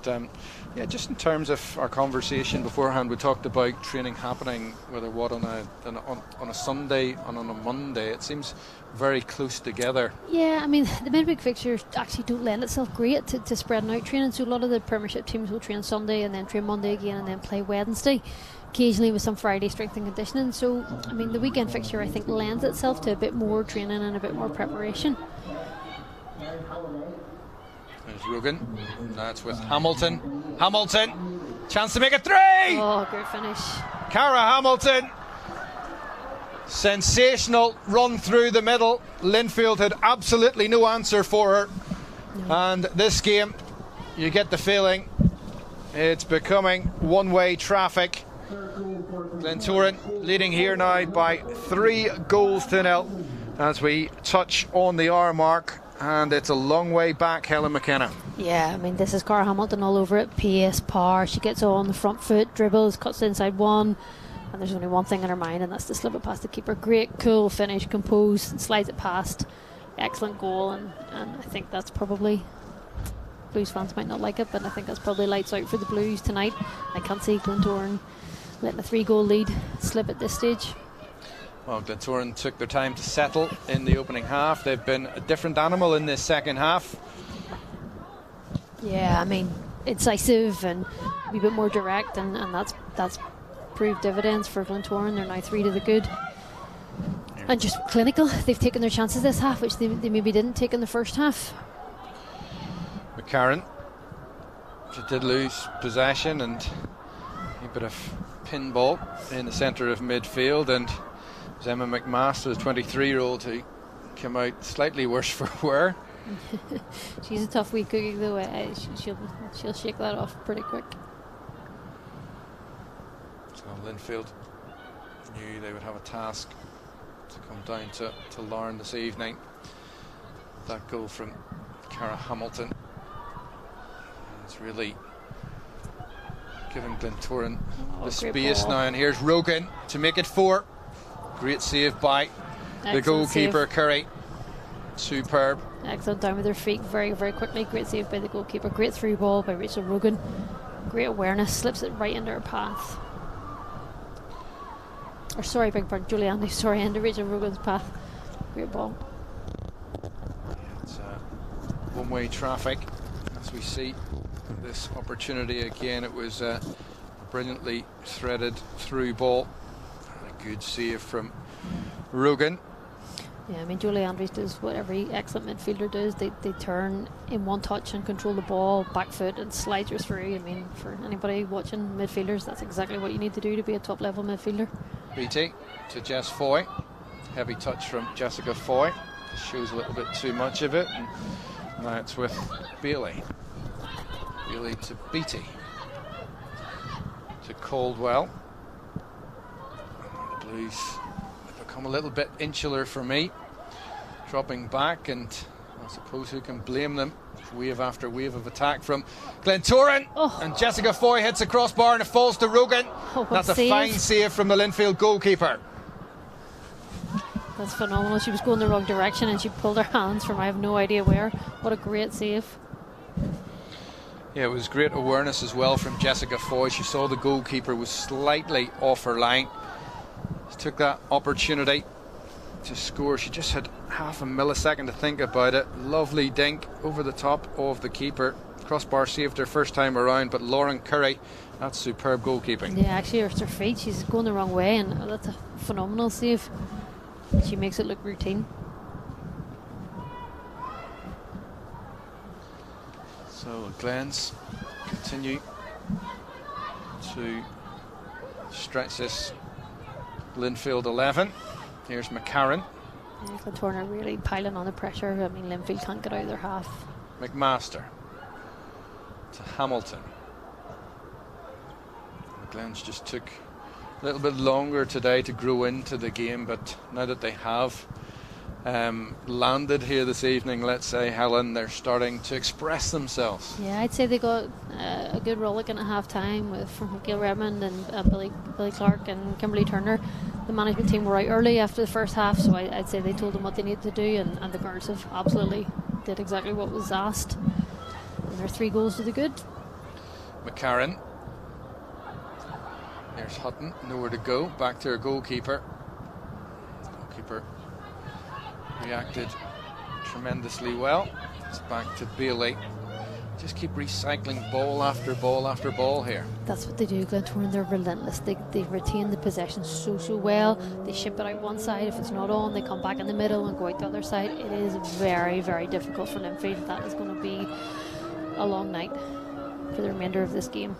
yeah, just in terms of our conversation beforehand, we talked about training happening, whether what on a Sunday and on a Monday. It seems very close together. Yeah, I mean, the midweek fixtures actually don't lend itself great to spreading out training, so a lot of the Premiership teams will train Sunday and then train Monday again and then play Wednesday, occasionally with some Friday strength and conditioning. So, I mean, the weekend fixture, I think, lends itself to a bit more training and a bit more preparation. There's Rugan. That's with Hamilton. Hamilton, chance to make it 3! Oh, great finish. Cara Hamilton. Sensational run through the middle. Linfield had absolutely no answer for her. No. And this game, you get the feeling it's becoming one-way traffic. Glentoran leading here now by 3-0 as we touch on the hour mark. And it's a long way back, Helen McKenna. Yeah, I mean, this is Cara Hamilton all over it. Pace, power. She gets on the front foot, dribbles, cuts inside one. And there's only one thing in her mind, and that's to slip it past the keeper. Great, cool finish, composed, slides it past. Excellent goal. And I think that's probably... Blues fans might not like it, but I think that's probably lights out for the Blues tonight. I can't see Glentoran letting a 3-goal lead slip at this stage. Well, Glentoran took their time to settle in the opening half. They've been a different animal in this second half. Yeah, I mean, incisive and a wee bit more direct, and that's proved dividends for Glentoran. They're now 3 to the good. Yeah. And just clinical. They've taken their chances this half, which they maybe didn't take in the first half. McCarran, she did lose possession and a bit of pinball in the centre of midfield, and Emma McMaster, the 23-year-old, who came out slightly worse for wear. She's a tough wee cookie, though. She'll shake that off pretty quick. So Linfield knew they would have a task to come down to Larne this evening. That goal from Cara Hamilton is really giving Glentoran the space now. And here's Rogan to make it 4. Great save by the goalkeeper, Curry. Superb. Excellent down with her feet very, very quickly. Great save by the goalkeeper. Great through ball by Rachel Rogan. Great awareness. Slips it right into her path. Or sorry, beg pardon, Julie Andy. Sorry, into Rachel Rogan's path. Great ball. Yeah, it's one-way traffic as we see this opportunity again. It was a brilliantly threaded through ball. Good save from Rogan. Yeah, I mean, Julie Andrews does what every excellent midfielder does. They turn in one touch and control the ball, back foot, and slides her through. I mean, for anybody watching midfielders, that's exactly what you need to do to be a top-level midfielder. BT to Jess Foy. Heavy touch from Jessica Foy. Shows a little bit too much of it. And now it's with Bailey. Bailey to BT. To Caldwell. Blues have become a little bit insular for me, dropping back, and I suppose who can blame them? Wave after wave of attack from Glentoran, and Jessica Foy hits a crossbar and it falls to Rogan. That's a fine save from the Linfield goalkeeper. That's phenomenal. She was going the wrong direction and she pulled her hands from I have no idea where. What a great save. Yeah, it was great awareness as well from Jessica Foy. She saw the goalkeeper was slightly off her line. She took that opportunity to score. She just had half a millisecond to think about it. Lovely dink over the top of the keeper. Crossbar saved her first time around, but Lauren Curry, that's superb goalkeeping. Yeah, actually it's her feet. She's going the wrong way, and that's a phenomenal save. She makes it look routine. So Glens continue to stretch this Linfield 11. Here's McCarran. Yeah, Glentoran are really piling on the pressure. I mean, Linfield can't get out of their half. McMaster to Hamilton. Glens just took a little bit longer today to grow into the game, but now that they have landed here this evening, let's say, Helen, they're starting to express themselves. Yeah, I'd say they got a good rollicking at half time from Gail Redmond and Billy Clark and Kimberly Turner. The management team were out early after the first half, so I'd say they told them what they needed to do, and the girls have absolutely did exactly what was asked. And their 3 goals to the good. McCarran. There's Hutton, nowhere to go. Back to her goalkeeper. Goalkeeper reacted tremendously well. It's back to Bailey. Just keep recycling ball after ball after ball here. That's what they do, Glentoran. They're relentless. They retain the possession so well. They ship it out one side. If it's not on, they come back in the middle and go out the other side. It is very, very difficult for Linfield. That is going to be a long night for the remainder of this game.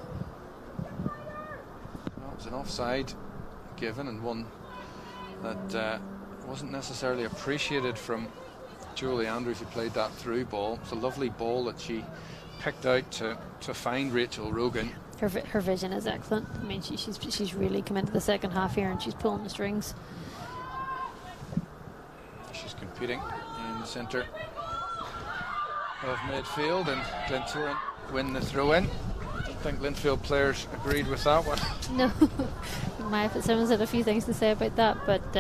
Well, it was an offside given, and one that wasn't necessarily appreciated from Julie Andrews, who played that through ball. It's a lovely ball that she picked out to find Rachel Rogan. Her vision is excellent. I mean, she's really come into the second half here and she's pulling the strings. She's competing in the centre of midfield, and Glentoran win the throw-in. I don't think Linfield players agreed with that one. No, Maya Fitzsimmons had a few things to say about that, but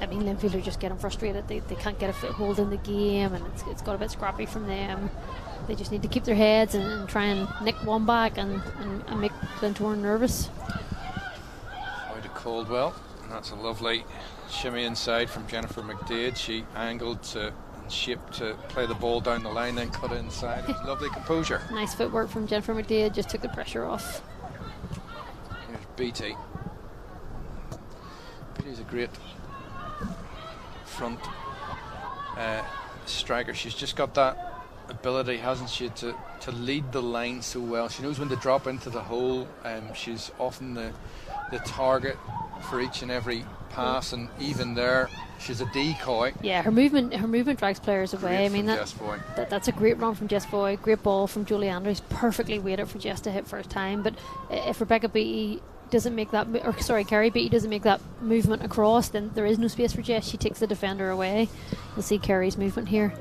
I mean, Linfield are just getting frustrated. They can't get a foothold in the game, and it's got a bit scrappy from them. They just need to keep their heads and try and nick one back and make Glentoran nervous. Out to Caldwell, and that's a lovely shimmy inside from Jennifer McDade. She angled and shaped to play the ball down the line, then cut it inside. It was lovely composure. Nice footwork from Jennifer McDade, just took the pressure off. Here's Beattie. Beattie's a great front striker. She's just got that ability, hasn't she, to lead the line so well. She knows when to drop into the hole. She's often the target for each and every pass, and even there she's a decoy. Yeah, her movement drags players away. I mean, that's a great run from Jess Boy, great ball from Julie Andrews, perfectly weighted for Jess to hit first time. But if Rebecca Beattie doesn't make that, Kerry Beattie doesn't make that movement across, then there is no space for Jess. She takes the defender away. You'll see Kerry's movement here,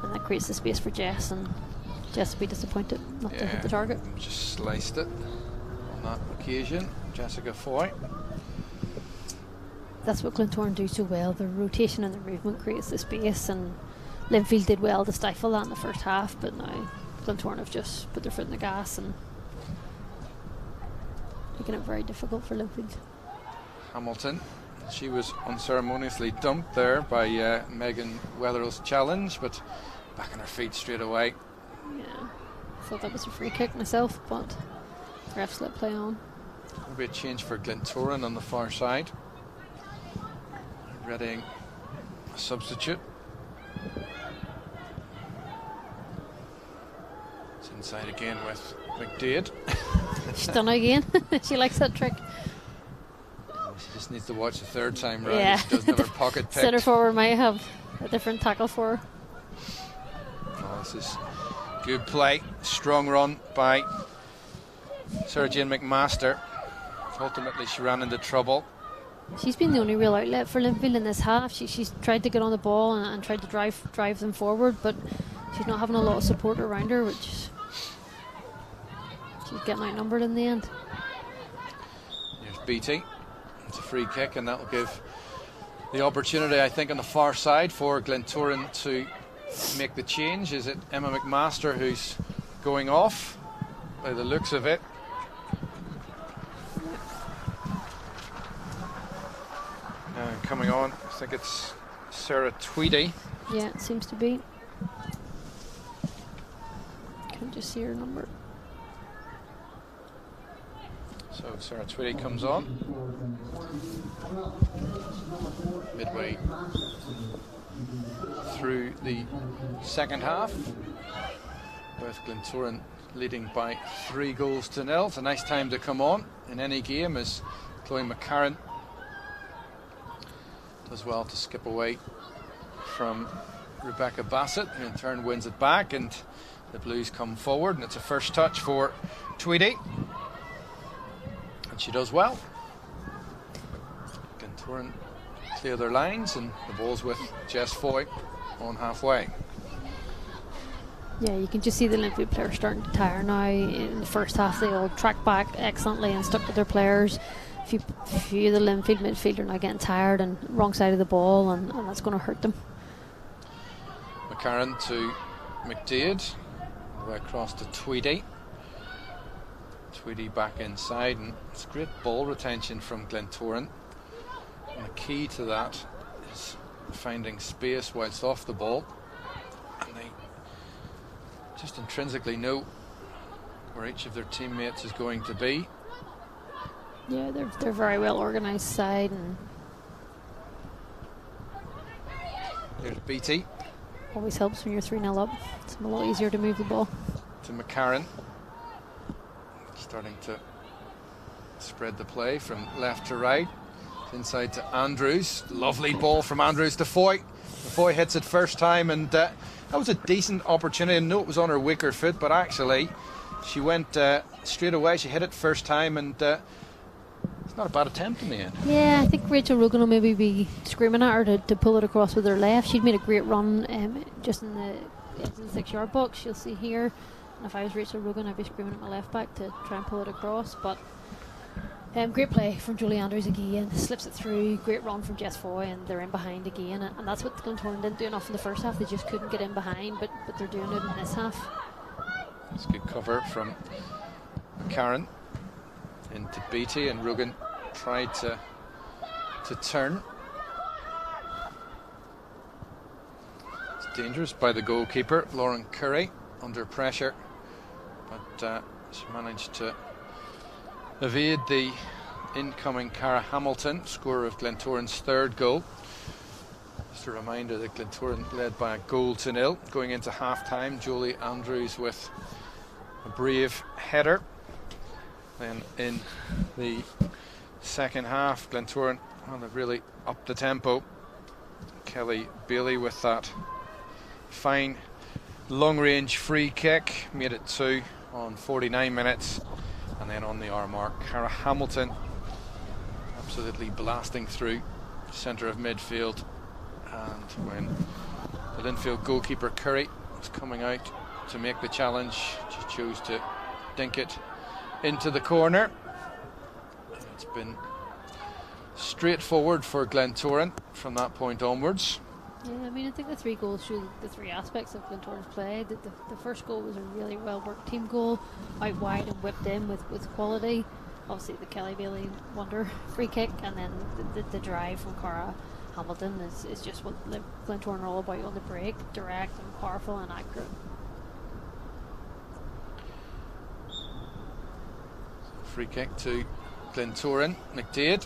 and that creates the space for Jess, and Jess will be disappointed not to hit the target. Just sliced it on that occasion. Jessica Foy. That's what Glentoran do so well. The rotation and the movement creates the space, and Linfield did well to stifle that in the first half, but now Glentoran have just put their foot in the gas and making it very difficult for Linfield. Hamilton, she was unceremoniously dumped there by Megan Wetherell's challenge, but back on her feet straight away. Yeah, I thought that was a free kick myself, but the refs let play on. There'll be a change for Glentoran on the far side. Readying a substitute. It's inside again with McDade. She's done it again. She likes that trick. She just needs to watch the third time round. Yeah. She doesn't have her pocket picked. Centre forward might have a different tackle for her. Oh, this is good play. Strong run by Sarah Jane McMaster. Ultimately, she ran into trouble. She's been the only real outlet for Linfield in this half. She's tried to get on the ball and tried to drive them forward, but she's not having a lot of support around her, which she's getting outnumbered in the end. Here's Beattie. It's a free kick, and that will give the opportunity, I think, on the far side for Glentoran to make the change. Is it Emma McMaster who's going off by the looks of it? Coming on, I think it's Sarah Tweedy. Yeah, it seems to be. Can't just see her number. So Sarah Tweedy comes on. Midway through the second half. with Glentoran leading by 3-0. It's a nice time to come on in any game, as Chloe McCarran does well to skip away from Rebecca Bassett, who in turn wins it back, and the Blues come forward, and it's a first touch for Tweedy, and she does well. Glentoran clear their lines, and the ball's with Jess Foy on halfway. Yeah, you can just see the Linfield players starting to tire now. In the first half, they all tracked back excellently and stuck with their players. A few of the Linfield midfield are now getting tired and wrong side of the ball, and that's going to hurt them. McCarran to McDaid, all the way across to Tweedy. Tweedy back inside, and it's great ball retention from Glentoran. And the key to that is finding space whilst off the ball. And they just intrinsically know where each of their teammates is going to be. Yeah, they're very well organised side. And there's BT. Always helps when you're 3-0 up. It's a lot easier to move the ball. To McCarran. Starting to spread the play from left to right. Inside to Andrews. Lovely ball from Andrews to Foy. Foy hits it first time, and that was a decent opportunity. I know it was on her weaker foot, but actually she went straight away. She hit it first time, and it's not a bad attempt in the end. Yeah, I think Rachel Rogan will maybe be screaming at her to pull it across with her left. She'd made a great run just in the 6-yard box. You'll see here. And if I was Rachel Rogan, I'd be screaming at my left back to try and pull it across. But great play from Julie Andrews again. Slips it through. Great run from Jess Foy, and they're in behind again. And that's what Glentoran didn't do enough in the first half. They just couldn't get in behind, but they're doing it in this half. It's good cover from McCarran into Beattie, and Rogan tried to turn. It's dangerous by the goalkeeper, Lauren Curry, under pressure, but she managed to evade the incoming Cara Hamilton, scorer of Glentoran's third goal. Just a reminder that Glentoran led by 1-0 going into half-time. Julie Andrews with a brave header. Then in the second half, Glentoran, well, they've really upped the tempo. Kelly Bailey with that fine long-range free kick, made it 2 on 49 minutes. And then on the hour mark, Cara Hamilton absolutely blasting through centre of midfield. And when the Linfield goalkeeper Curry was coming out to make the challenge, she chose to dink it into the corner. It's been straightforward for Glentoran from that point onwards. Yeah, I mean, I think the 3 goals show the 3 aspects of Glentoran's play. The first goal was a really well-worked team goal, out wide and whipped in with quality. Obviously, the Kelly Bailey wonder free kick, and then the drive from Cara Hamilton is just what Glentoran are all about on the break, direct and powerful and accurate. Free kick to Glentoran. McDaid.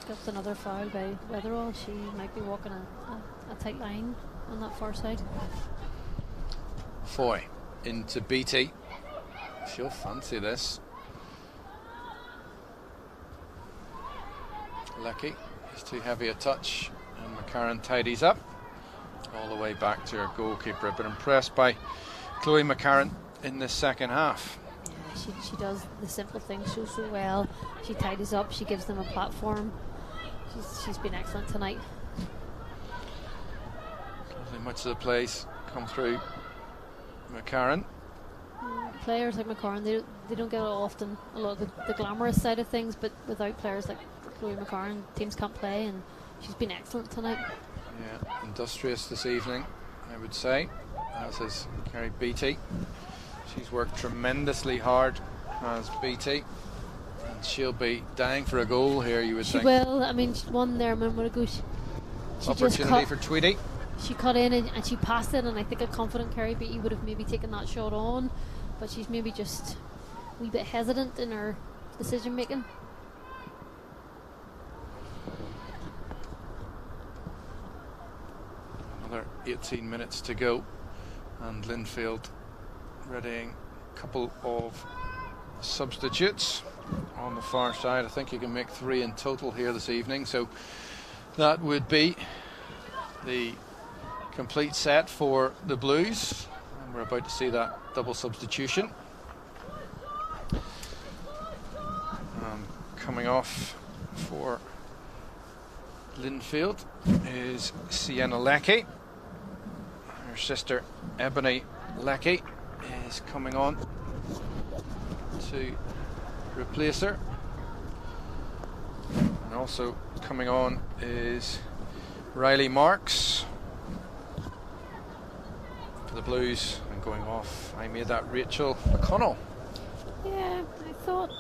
That's another foul by Weatherall. She might be walking a tight line on that far side. Foy into BT. She'll fancy this. Lucky. It's too heavy a touch, and McCarran tidies up all the way back to her goalkeeper. I've been impressed by Chloe McCarran in the second half. Yeah, she does the simple things so well. She tidies up. She gives them a platform. She's been excellent tonight. Much of the plays come through McCarran. Players like McCarran, they don't get often a lot of the glamorous side of things, but without players like Chloe McCarran, teams can't play, and she's been excellent tonight. Yeah, industrious this evening, I would say, as is Kerry Beattie. She's worked tremendously hard, has Beattie. And she'll be dying for a goal here, you would think. She will. I mean, one there a minute ago. She opportunity for Tweedy. She cut in and she passed it, and I think a confident Kerry Beattie would have maybe taken that shot on, but she's maybe just a wee bit hesitant in her decision making. Another 18 minutes to go And Linfield readying a couple of substitutes on the far side. I think you can make 3 in total here this evening, so that would be the complete set for the Blues, and we're about to see that double substitution. Coming off for Linfield is Sienna Leckie. Her sister Ebony Leckie is coming on to replace her, and also coming on is Riley Marks for the Blues, and going off I made that Rachel McConnell. Yeah, I thought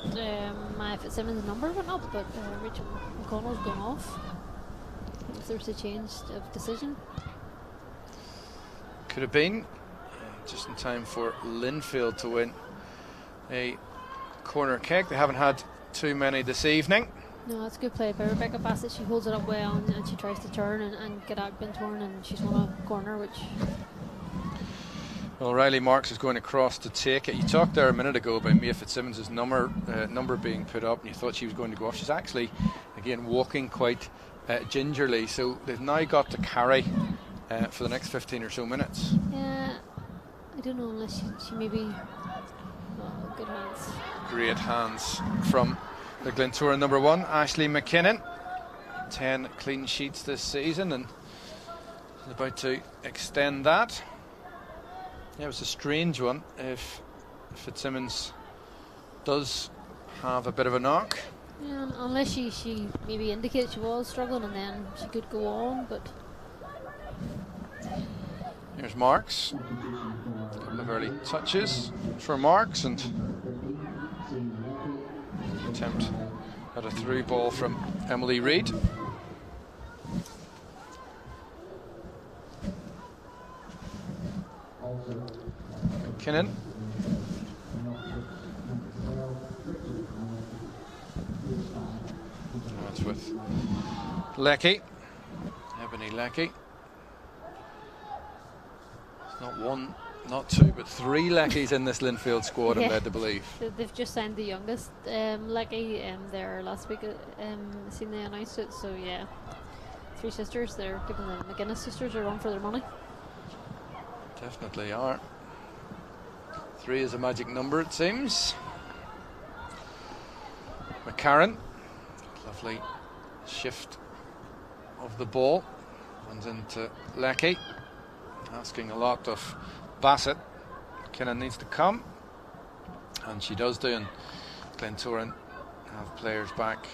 my Fitzsimmons' number went up, but Rachel McConnell's gone off. If there's a change of decision. Could have been just in time for Linfield to win a corner kick. They haven't had too many this evening. No, it's good play by Rebecca Bassett. She holds it up well, and she tries to turn and get out Glentoran, and she's won a corner, which... Well, Riley Marks is going across to take it. You talked there a minute ago about Mia Fitzsimmons' number being put up, and you thought she was going to go off. She's actually, again, walking quite gingerly, so they've now got to carry for the next 15 or so minutes. Yeah, I don't know, unless she maybe... Oh, good hands. Great hands from the Glentoran number 1, Ashley McKinnon. 10 clean sheets this season, and is about to extend that. Yeah, it was a strange one. If Fitzsimmons does have a bit of a knock. Yeah, unless she maybe indicated she was struggling, and then she could go on, but... Here's Marks. A couple of early touches for Marks, and attempt at a through ball from Emily Reid. McKinnon. That's with Leckie. Ebony Leckie. It's not 1, not 2, but 3 Leckies in this Linfield squad, I'm led to believe. They've just signed the youngest Leckie there last week. Seen they announced it, so yeah. 3 sisters. They're giving the McGuinness sisters a run for their money. Definitely are. 3 is a magic number, it seems. McCarran, lovely shift of the ball, runs into Leckie, asking a lot of Bassett. McKinnon needs to come, and she does do, and Glentoran have players back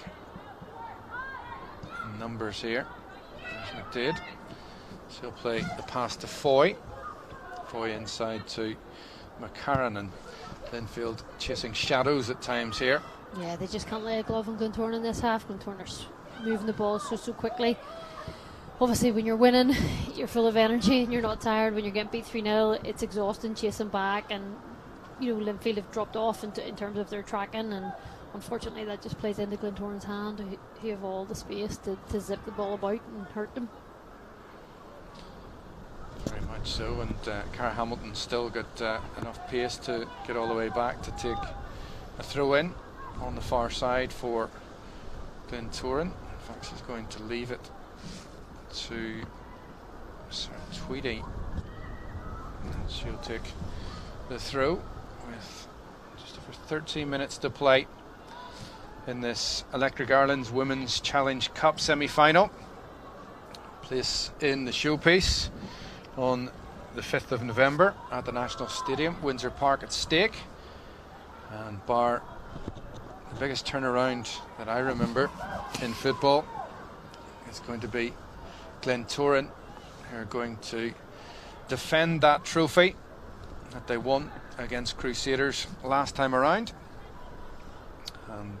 in numbers here. There's McDade. She'll play the pass to Foy. Foy inside to McCarran, and Linfield chasing shadows at times here. Yeah, they just can't lay a glove on Glentoran in this half. Glentoran are moving the ball so quickly. Obviously, when you're winning, you're full of energy and you're not tired. When you're getting beat 3-0, it's exhausting chasing back, and you know Linfield have dropped off in terms of their tracking, and unfortunately that just plays into Glentoran's hand, who have all the space to zip the ball about and hurt them. Very much so, and Cara Hamilton still got enough pace to get all the way back to take a throw in on the far side for Glentoran. In fact, she's going to leave it to Tweedy, and she'll take the throw with just over 13 minutes to play in this Electric Ireland's Women's Challenge Cup semi-final. Place in the showpiece on the 5th of November at the National Stadium, Windsor Park at stake, and bar the biggest turnaround that I remember in football, it's going to be Glentoran, who are going to defend that trophy that they won against Crusaders last time around, and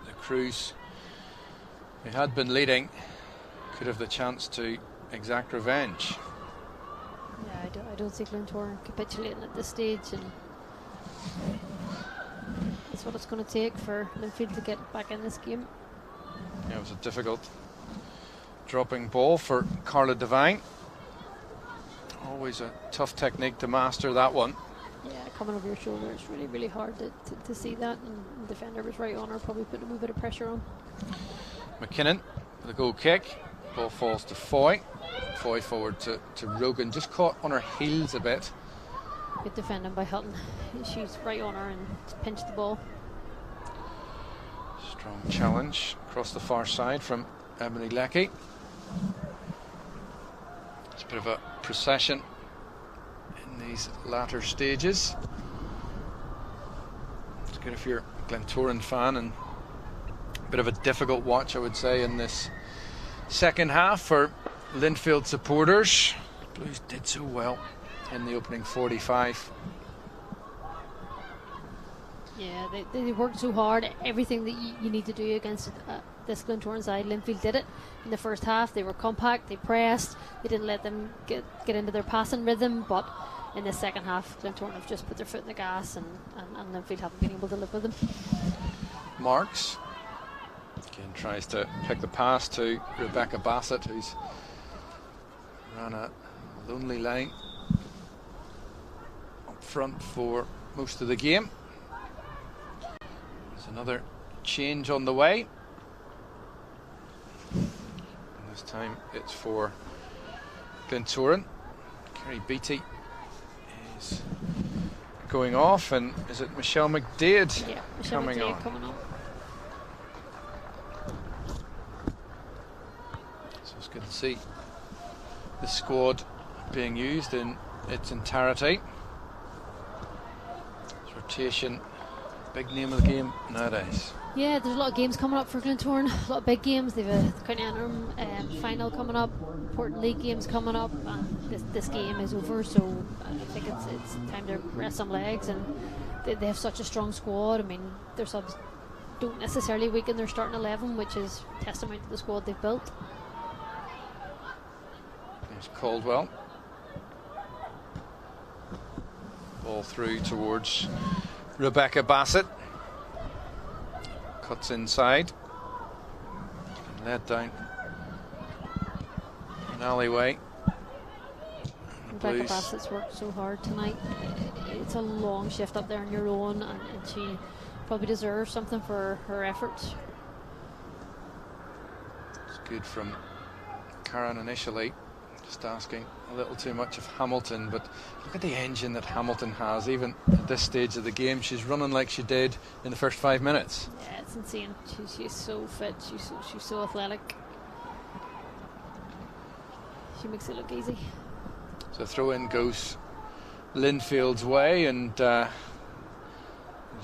the Cruise, who had been leading, could have the chance to exact revenge. Yeah, I don't see Glentoran capitulating at this stage, and that's what it's going to take for Linfield to get back in this game. Yeah, it was a difficult dropping ball for Carla Devine Always a tough technique to master, that one. Yeah, coming over your shoulder, it's really, really hard to see that. And the defender was right on her, probably putting a wee bit of pressure on. McKinnon with a goal kick. Ball falls to Foy. Foy forward to Rogan. Just caught on her heels a bit. Good defending by Hutton. She's right on her and pinched the ball. Strong challenge across the far side from Ebony Leckie. It's a bit of a procession in these latter stages. It's good if you're a Glentoran fan, and a bit of a difficult watch, I would say, in this second half for Linfield supporters. Blues did so well in the opening 45. Yeah, they worked so hard. Everything that you need to do against this Glentoran side, Linfield did it in the first half. They were compact, they pressed, they didn't let them get into their passing rhythm, but in the second half Glentoran have just put their foot in the gas, and Linfield haven't been able to live with them. Marks again tries to pick the pass to Rebecca Bassett, who's ran a lonely line up front for most of the game. There's another change on the way, and this time it's for Glentoran. Kerry Beattie is going off, and is it Michelle McDade? Yeah, Michelle coming McDade on. coming on. So it's good to see the squad being used in its entirety. It's rotation, big name of the game nowadays. Yeah, there's a lot of games coming up for Glentoran, a lot of big games. They've a County Antrim final coming up, important league games coming up, and this game is over, so I think it's time to rest some legs, and they have such a strong squad. I mean, their subs don't necessarily weaken their starting 11, which is testament to the squad they've built. There's Caldwell. Ball through towards Rebecca Bassett. Cuts inside. Led down an alleyway. Rebecca Bassett's worked so hard tonight. It's a long shift up there on your own, and she probably deserves something for her efforts. It's good from Karen initially. Just asking a little too much of Hamilton, but look at the engine that Hamilton has. Even at this stage of the game, she's running like she did in the first 5 minutes. Yeah, it's insane. She's so fit. She's so athletic. She makes it look easy. So throw in goes Linfield's way, and there's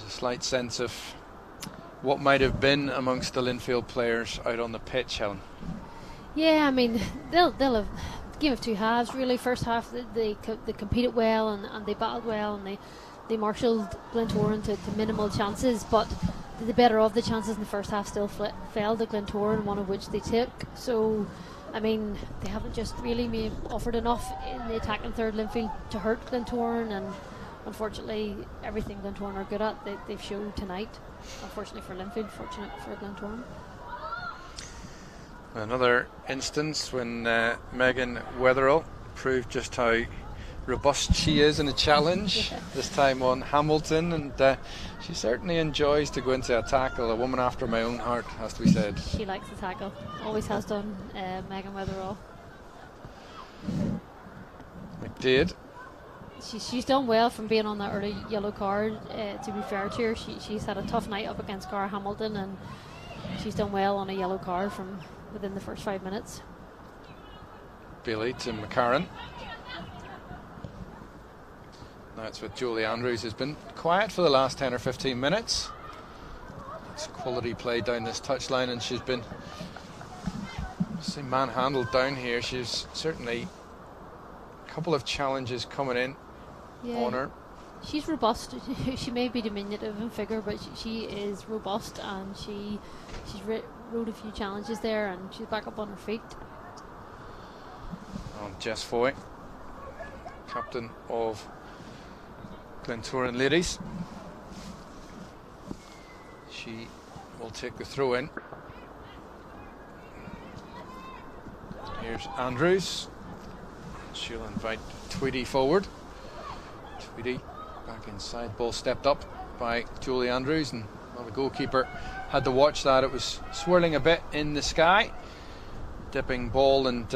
a slight sense of what might have been amongst the Linfield players out on the pitch, Helen. Yeah, I mean, they'll have game of two halves really. First half they competed well, and they battled well, and they marshalled Glentoran to minimal chances, but the better of the chances in the first half still fell to Glentoran, one of which they took. So I mean, they haven't just really offered enough in the attacking third Linfield to hurt Glentoran, and unfortunately everything Glentoran are good at they've shown tonight. Unfortunately for Linfield, fortunate for Glentoran. Another instance when Megan Wetherill proved just how robust she is in a challenge, this time on Hamilton, and she certainly enjoys to go into a tackle. A woman after my own heart, has to be said. She likes the tackle, always has done, Megan Wetherill. McDade. She's done well from being on that early yellow card, to be fair to her. She's had a tough night up against Cara Hamilton, and she's done well on a yellow card from within the first 5 minutes. Bailey to McCarran. Now it's with Jolie Andrews, who's been quiet for the last 10 or 15 minutes. It's quality play down this touchline, and she's been manhandled down here. She's certainly a couple of challenges coming in on her. She's robust. She may be diminutive in figure, but she is robust, and she's rode a few challenges there, and she's back up on her feet. On Jess Foy, captain of Glentoran Ladies. She will take the throw in. Here's Andrews. she'll invite Tweedy forward. Tweedy back inside, ball stepped up by Julie Andrews, and well, the goalkeeper had to watch that. It was swirling a bit in the sky, dipping ball, and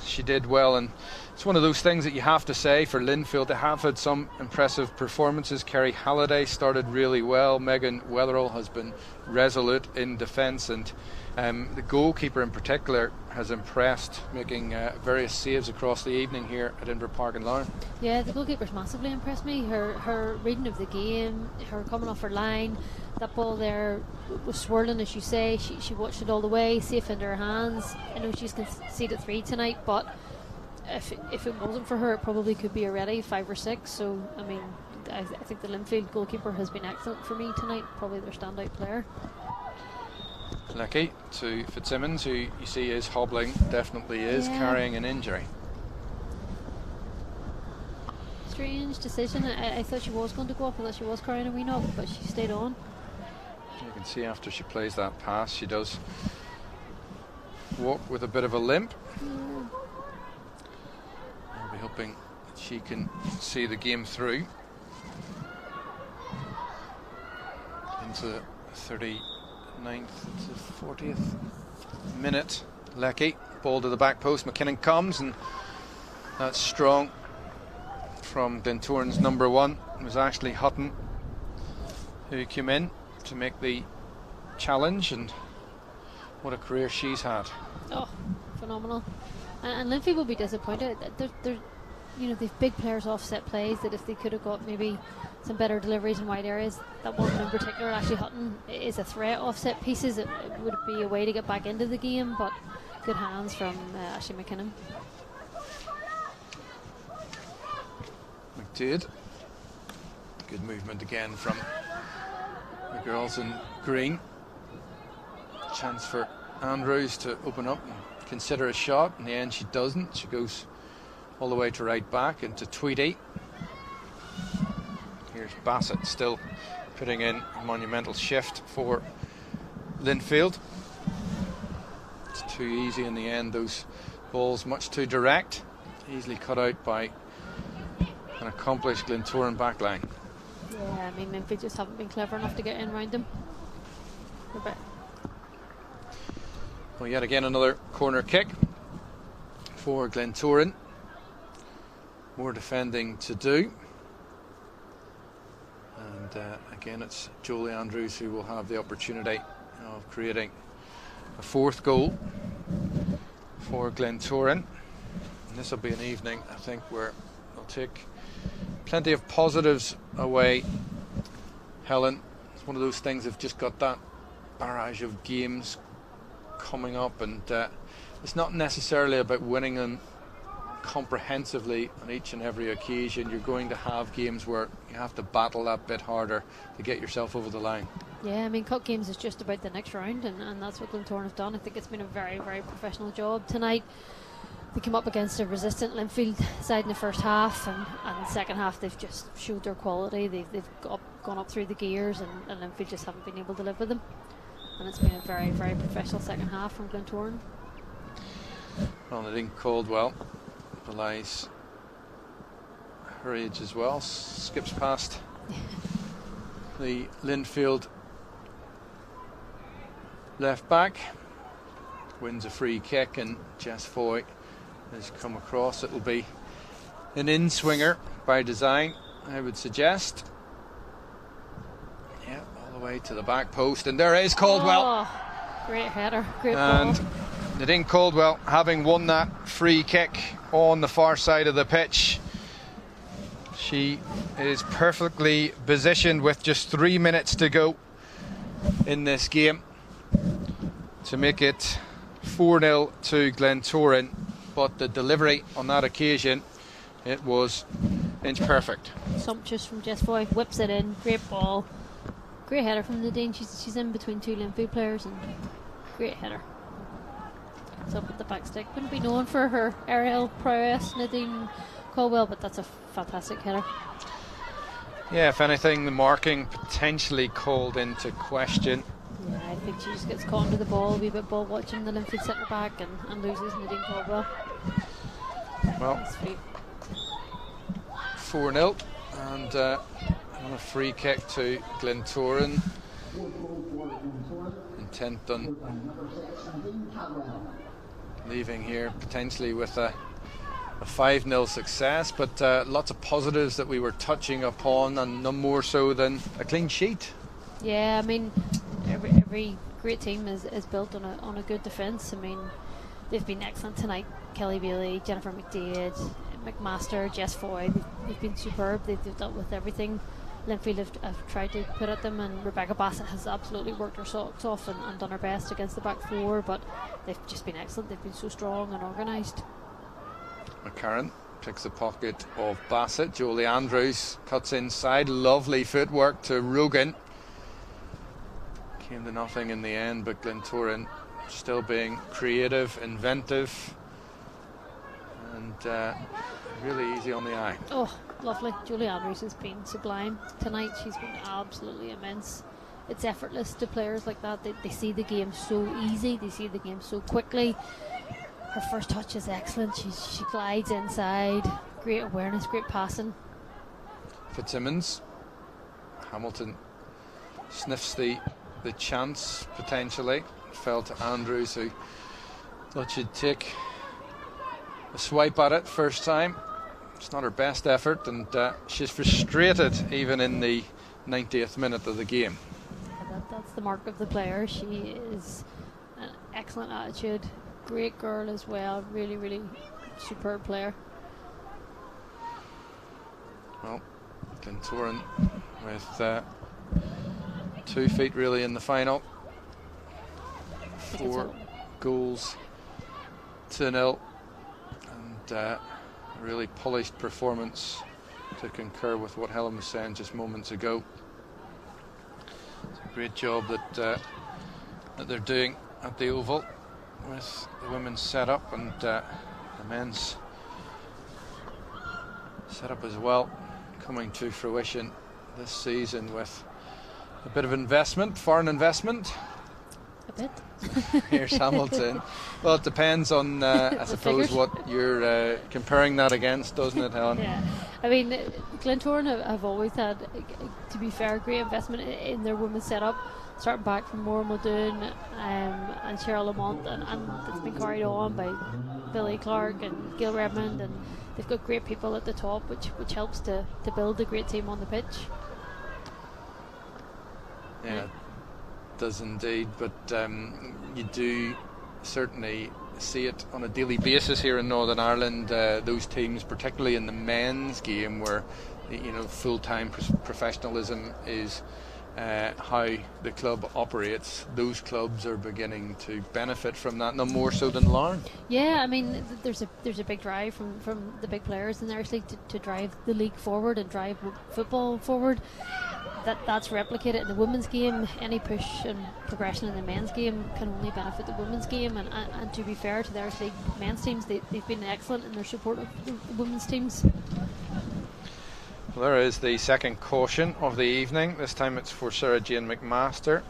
she did well. And it's one of those things that you have to say for Linfield. They have had some impressive performances. Kerry Halliday started really well. Megan Wetherall has been resolute in defence, and the goalkeeper in particular has impressed, making various saves across the evening here at Inver Park and Larne. Yeah, the goalkeeper's massively impressed me. Her reading of the game, her coming off her line, that ball there was swirling, as you say. She watched it all the way, safe into her hands. I know she's conceded 3 tonight, but if it wasn't for her, it probably could be already 5 or 6. So, I mean, I think the Linfield goalkeeper has been excellent for me tonight, probably their standout player. Lucky to Fitzsimmons, who you see is hobbling, definitely is, carrying an injury. Strange decision. I thought she was going to go up, I thought she was carrying a wee knock, but she stayed on. You can see after she plays that pass, she does walk with a bit of a limp. I'll be hoping that she can see the game through into the 39th to 40th minute. Lecky, ball to the back post. McKinnon comes, and that's strong from Glentoran's number 1. It was Ashley Hutton who came in to make the challenge, and what a career she's had. Oh, phenomenal. And Linfield will be disappointed. They're you know, they've big players off set plays that if they could have got maybe some better deliveries in wide areas. That one in particular, Ashley Hutton, is a threat off set pieces. It would be a way to get back into the game, but good hands from Ashley McKinnon. McDade. Good movement again from the girls in green. Chance for Andrews to open up and consider a shot. In the end she doesn't. She goes all the way to right back into Tweedy. Here's Bassett still putting in a monumental shift for Linfield. It's too easy in the end, those balls much too direct, easily cut out by an accomplished Glentoran backline. Yeah, I mean, Linfield just haven't been clever enough to get in around them. Well, yet again another corner kick for Glentoran. More defending to do. And again, it's Jolie Andrews who will have the opportunity of creating a 4th goal for Glentoran. And this will be an evening, I think, where they'll take plenty of positives away. Helen, it's one of those things, they've just got that barrage of games coming up, and it's not necessarily about winning them comprehensively on each and every occasion. You're going to have games where you have to battle that bit harder to get yourself over the line. Yeah, I mean, cup games is just about the next round, and that's what Glentoran have done. I think it's been a very, very professional job tonight. They came up against a resistant Linfield side in the first half, and the second half they've just showed their quality. They've gone up through the gears, and Linfield just haven't been able to live with them. And it's been a very, very professional second half from Glentoran. Well, Nadine Caldwell belies her age as well. Skips past the Linfield left back, wins a free kick, and Jess Foy has come across. It'll be an in-swinger by design, I would suggest. Yeah, all the way to the back post, and there is Caldwell. Oh, great header, great ball. And Nadine Caldwell, having won that free kick on the far side of the pitch, she is perfectly positioned with just 3 minutes to go in this game to make it 4-0 to Glentoran. But the delivery on that occasion, it was inch perfect. Sumptuous from Jess Foy, whips it in, great ball, great header from Nadine. She's in between 2 Linfield players, and great header. It's up at the back stick. Wouldn't be known for her aerial prowess, Nadine Caldwell, but that's a fantastic header. Yeah, if anything, the marking potentially called into question. Yeah, I think she just gets caught under the ball, a wee bit ball watching the Linfield centre back, and loses Nadine Caldwell. Well, That's sweet. 4-0, and on a free kick to Glentoran, intent on leaving here potentially with a 5-0 success, but lots of positives that we were touching upon, and no more so than a clean sheet. Yeah, I mean, every great team is built on a good defence. I mean, they've been excellent tonight. Kelly Bailey, Jennifer McDade, McMaster, Jess Foy, they've been superb. They've dealt with everything Linfield have tried to put at them, and Rebecca Bassett has absolutely worked her socks off and done her best against the back four, but they've just been excellent. They've been so strong and organised. McCarran picks the pocket of Bassett. Jolie Andrews cuts inside. Lovely footwork to Rogan. Came to nothing in the end, but Glentoran still being creative, inventive, and really easy on the eye. Oh, lovely. Jolie Andrews has been sublime tonight. She's been absolutely immense. It's effortless to players like that. They see the game so easy. They see the game so quickly. Her first touch is excellent. She glides inside. Great awareness, great passing. Fitzsimmons. Hamilton sniffs the chance potentially. Fell to Andrews, who thought she'd take a swipe at it first time. It's not her best effort, and she's frustrated even in the 90th minute of the game. That's the mark of the player. She is an excellent attitude. Great girl as well. Really, really superb player. Well, Glentoran with 2 feet really in the final. 4 goals to 0, and a really polished performance to concur with what Helen was saying just moments ago. It's a great job that they're doing at the Oval with the women's setup and the men's setup as well, coming to fruition this season with a bit of investment, foreign investment. A bit. Here's Hamilton. Well, it depends on, I suppose, figures. what you're comparing that against, doesn't it, Helen? Yeah. I mean, Glentoran have always had, to be fair, great investment in their women's setup, starting back from Maura Muldoon and Cheryl Lamont, and it's been carried on by Billy Clark and Gail Redmond, and they've got great people at the top, which helps to build a great team on the pitch. Yeah, it does indeed, but you do certainly see it on a daily basis here in Northern Ireland. Those teams, particularly in the men's game, where full-time professionalism is how the club operates. Those clubs are beginning to benefit from that, no more so than Larne. Yeah, I mean, there's a big drive from the big players in the Irish League to drive the league forward and drive football forward. That's replicated in the women's game. Any push and progression in the men's game can only benefit the women's game, and to be fair to the Irish League men's teams, they've been excellent in their support of the women's teams. Well, there is the second caution of the evening. This time it's for Sarah Jane McMaster,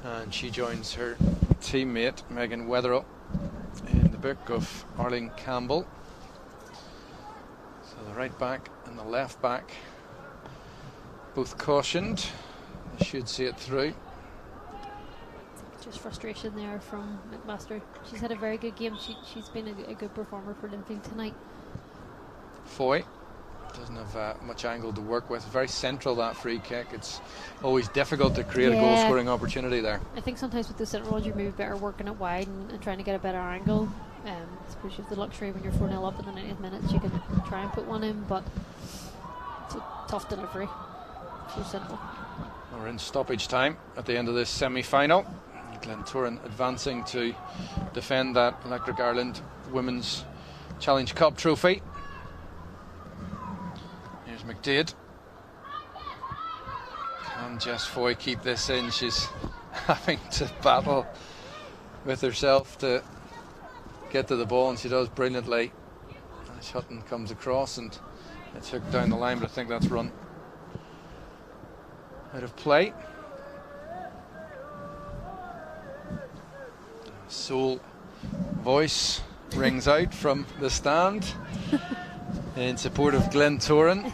and she joins her teammate Megan Wetherill in the book of Arlene Campbell. So the right back and the left back both cautioned. They should see it through. Just frustration there from McMaster. She's had a very good game. She's been a good performer for Linfield tonight. Foy doesn't have much angle to work with. Very central, that free kick. It's always difficult to create a goal scoring opportunity there. I think sometimes with the centre ones you're maybe better working it wide and trying to get a better angle. I suppose you have the luxury when you're 4-0 up in the 90th minutes, you can try and put one in, but it's a tough delivery. So simple. We're in stoppage time at the end of this semi-final. Glentoran advancing to defend that Electric Ireland Women's Challenge Cup trophy. Here's McDade. Can Jess Foy keep this in? She's having to battle with herself to get to the ball, and she does brilliantly. Hutton comes across and it's hooked down the line, but I think that's run out of play. Soul voice rings out from the stand in support of Glentoran.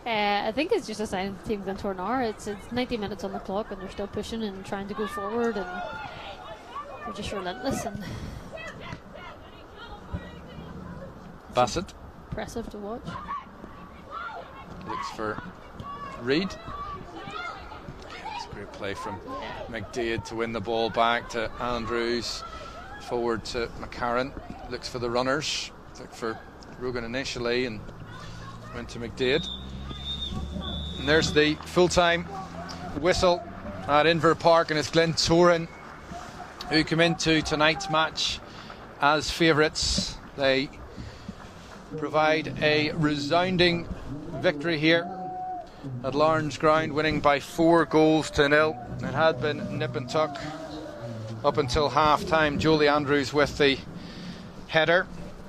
I think it's just a sign of the team Glentoran are. It's 90 minutes on the clock and they're still pushing and trying to go forward, and they're just relentless and Bassett impressive to watch. looks for Reid. It's a great play from McDaid to win the ball back to Andrews. Forward to McCarran. Looks for the runners. Looked for Rogan initially and went to McDaid. And there's the full-time whistle at Inver Park, and it's Glentoran who come into tonight's match as favourites. They provide a resounding victory here at Larne's ground, winning by 4-0. It had been nip and tuck up until half time. Jolie Andrews with the header,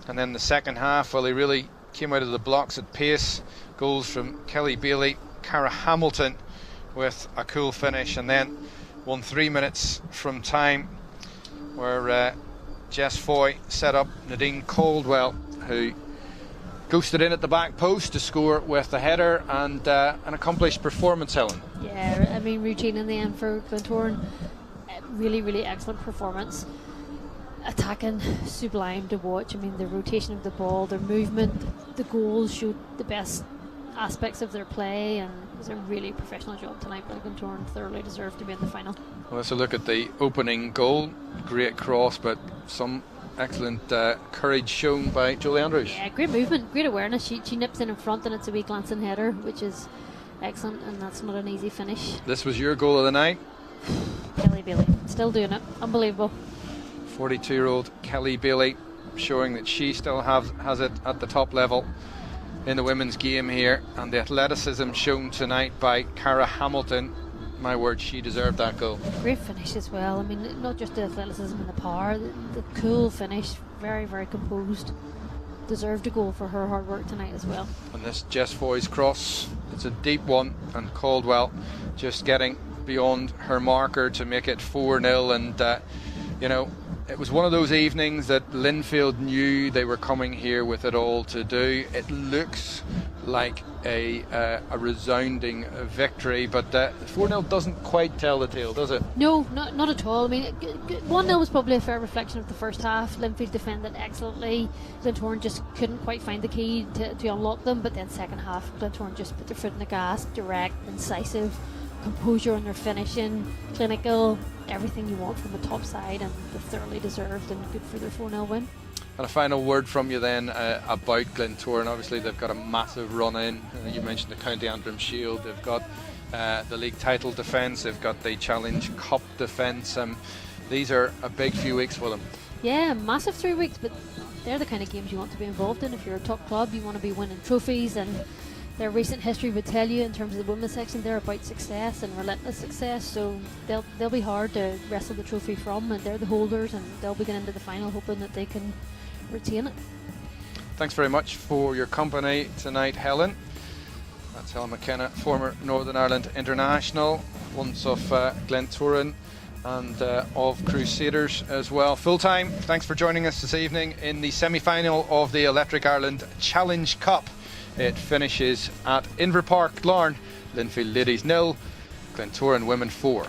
and then the second half, well, he really came out of the blocks at pace. Goals from Kelly Bailey, Cara Hamilton with a cool finish, and then 3 minutes from time where Jess Foy set up Nadine Caldwell, who ghosted in at the back post to score with the header, and an accomplished performance, Helen. Yeah, I mean, routine in the end for Glentoran. Really, really excellent performance. Attacking, sublime to watch. I mean, the rotation of the ball, their movement, the goals showed the best aspects of their play, and it was a really professional job tonight by Glentoran. Thoroughly deserved to be in the final. Well, let's look at the opening goal. Great cross, but some excellent courage shown by Jolie Andrews. Yeah, great movement, great awareness. She nips in front, and it's a wee glancing header, which is excellent, and that's not an easy finish. This was your goal of the night. Kelly Bailey, still doing it. Unbelievable. 42-year-old Kelly Bailey showing that she still has it at the top level in the women's game here, and the athleticism shown tonight by Cara Hamilton. My word, she deserved that goal. Great finish as well. I mean, not just the athleticism and the power, the cool finish, very, very composed. Deserved a goal for her hard work tonight as well. And this Jess Foy's cross, it's a deep one, and Caldwell just getting beyond her marker to make it 4-0. And you know, it was one of those evenings that Linfield knew they were coming here with it all to do. It looks like a resounding victory, but 4-0 doesn't quite tell the tale, does it? No, not at all. I mean, 1-0 was probably a fair reflection of the first half. Linfield defended excellently. Glentoran just couldn't quite find the key to unlock them, but then second half, Glentoran just put their foot in the gas, direct, incisive, composure on their finishing, clinical, everything you want from the top side, and they thoroughly deserved and good for their 4-0 win. And a final word from you then about Glentoran. Obviously they've got a massive run in. You mentioned the County Antrim Shield, they've got the league title defence, they've got the Challenge Cup defence. These are a big few weeks for them. Yeah, massive 3 weeks, but they're the kind of games you want to be involved in. If you're a top club, you want to be winning trophies, and their recent history would tell you in terms of the women's section they're about success and relentless success, so they'll be hard to wrestle the trophy from, and they're the holders, and they'll be getting into the final hoping that they can retain it. Thanks very much for your company tonight, Helen. That's Helen McKenna, former Northern Ireland international, once of Glentoran and of Crusaders as well. Full time, thanks for joining us this evening in the semi-final of the Electric Ireland Challenge Cup. It finishes at Inver Park, Larne. Linfield Ladies 0, Glentoran Women 4.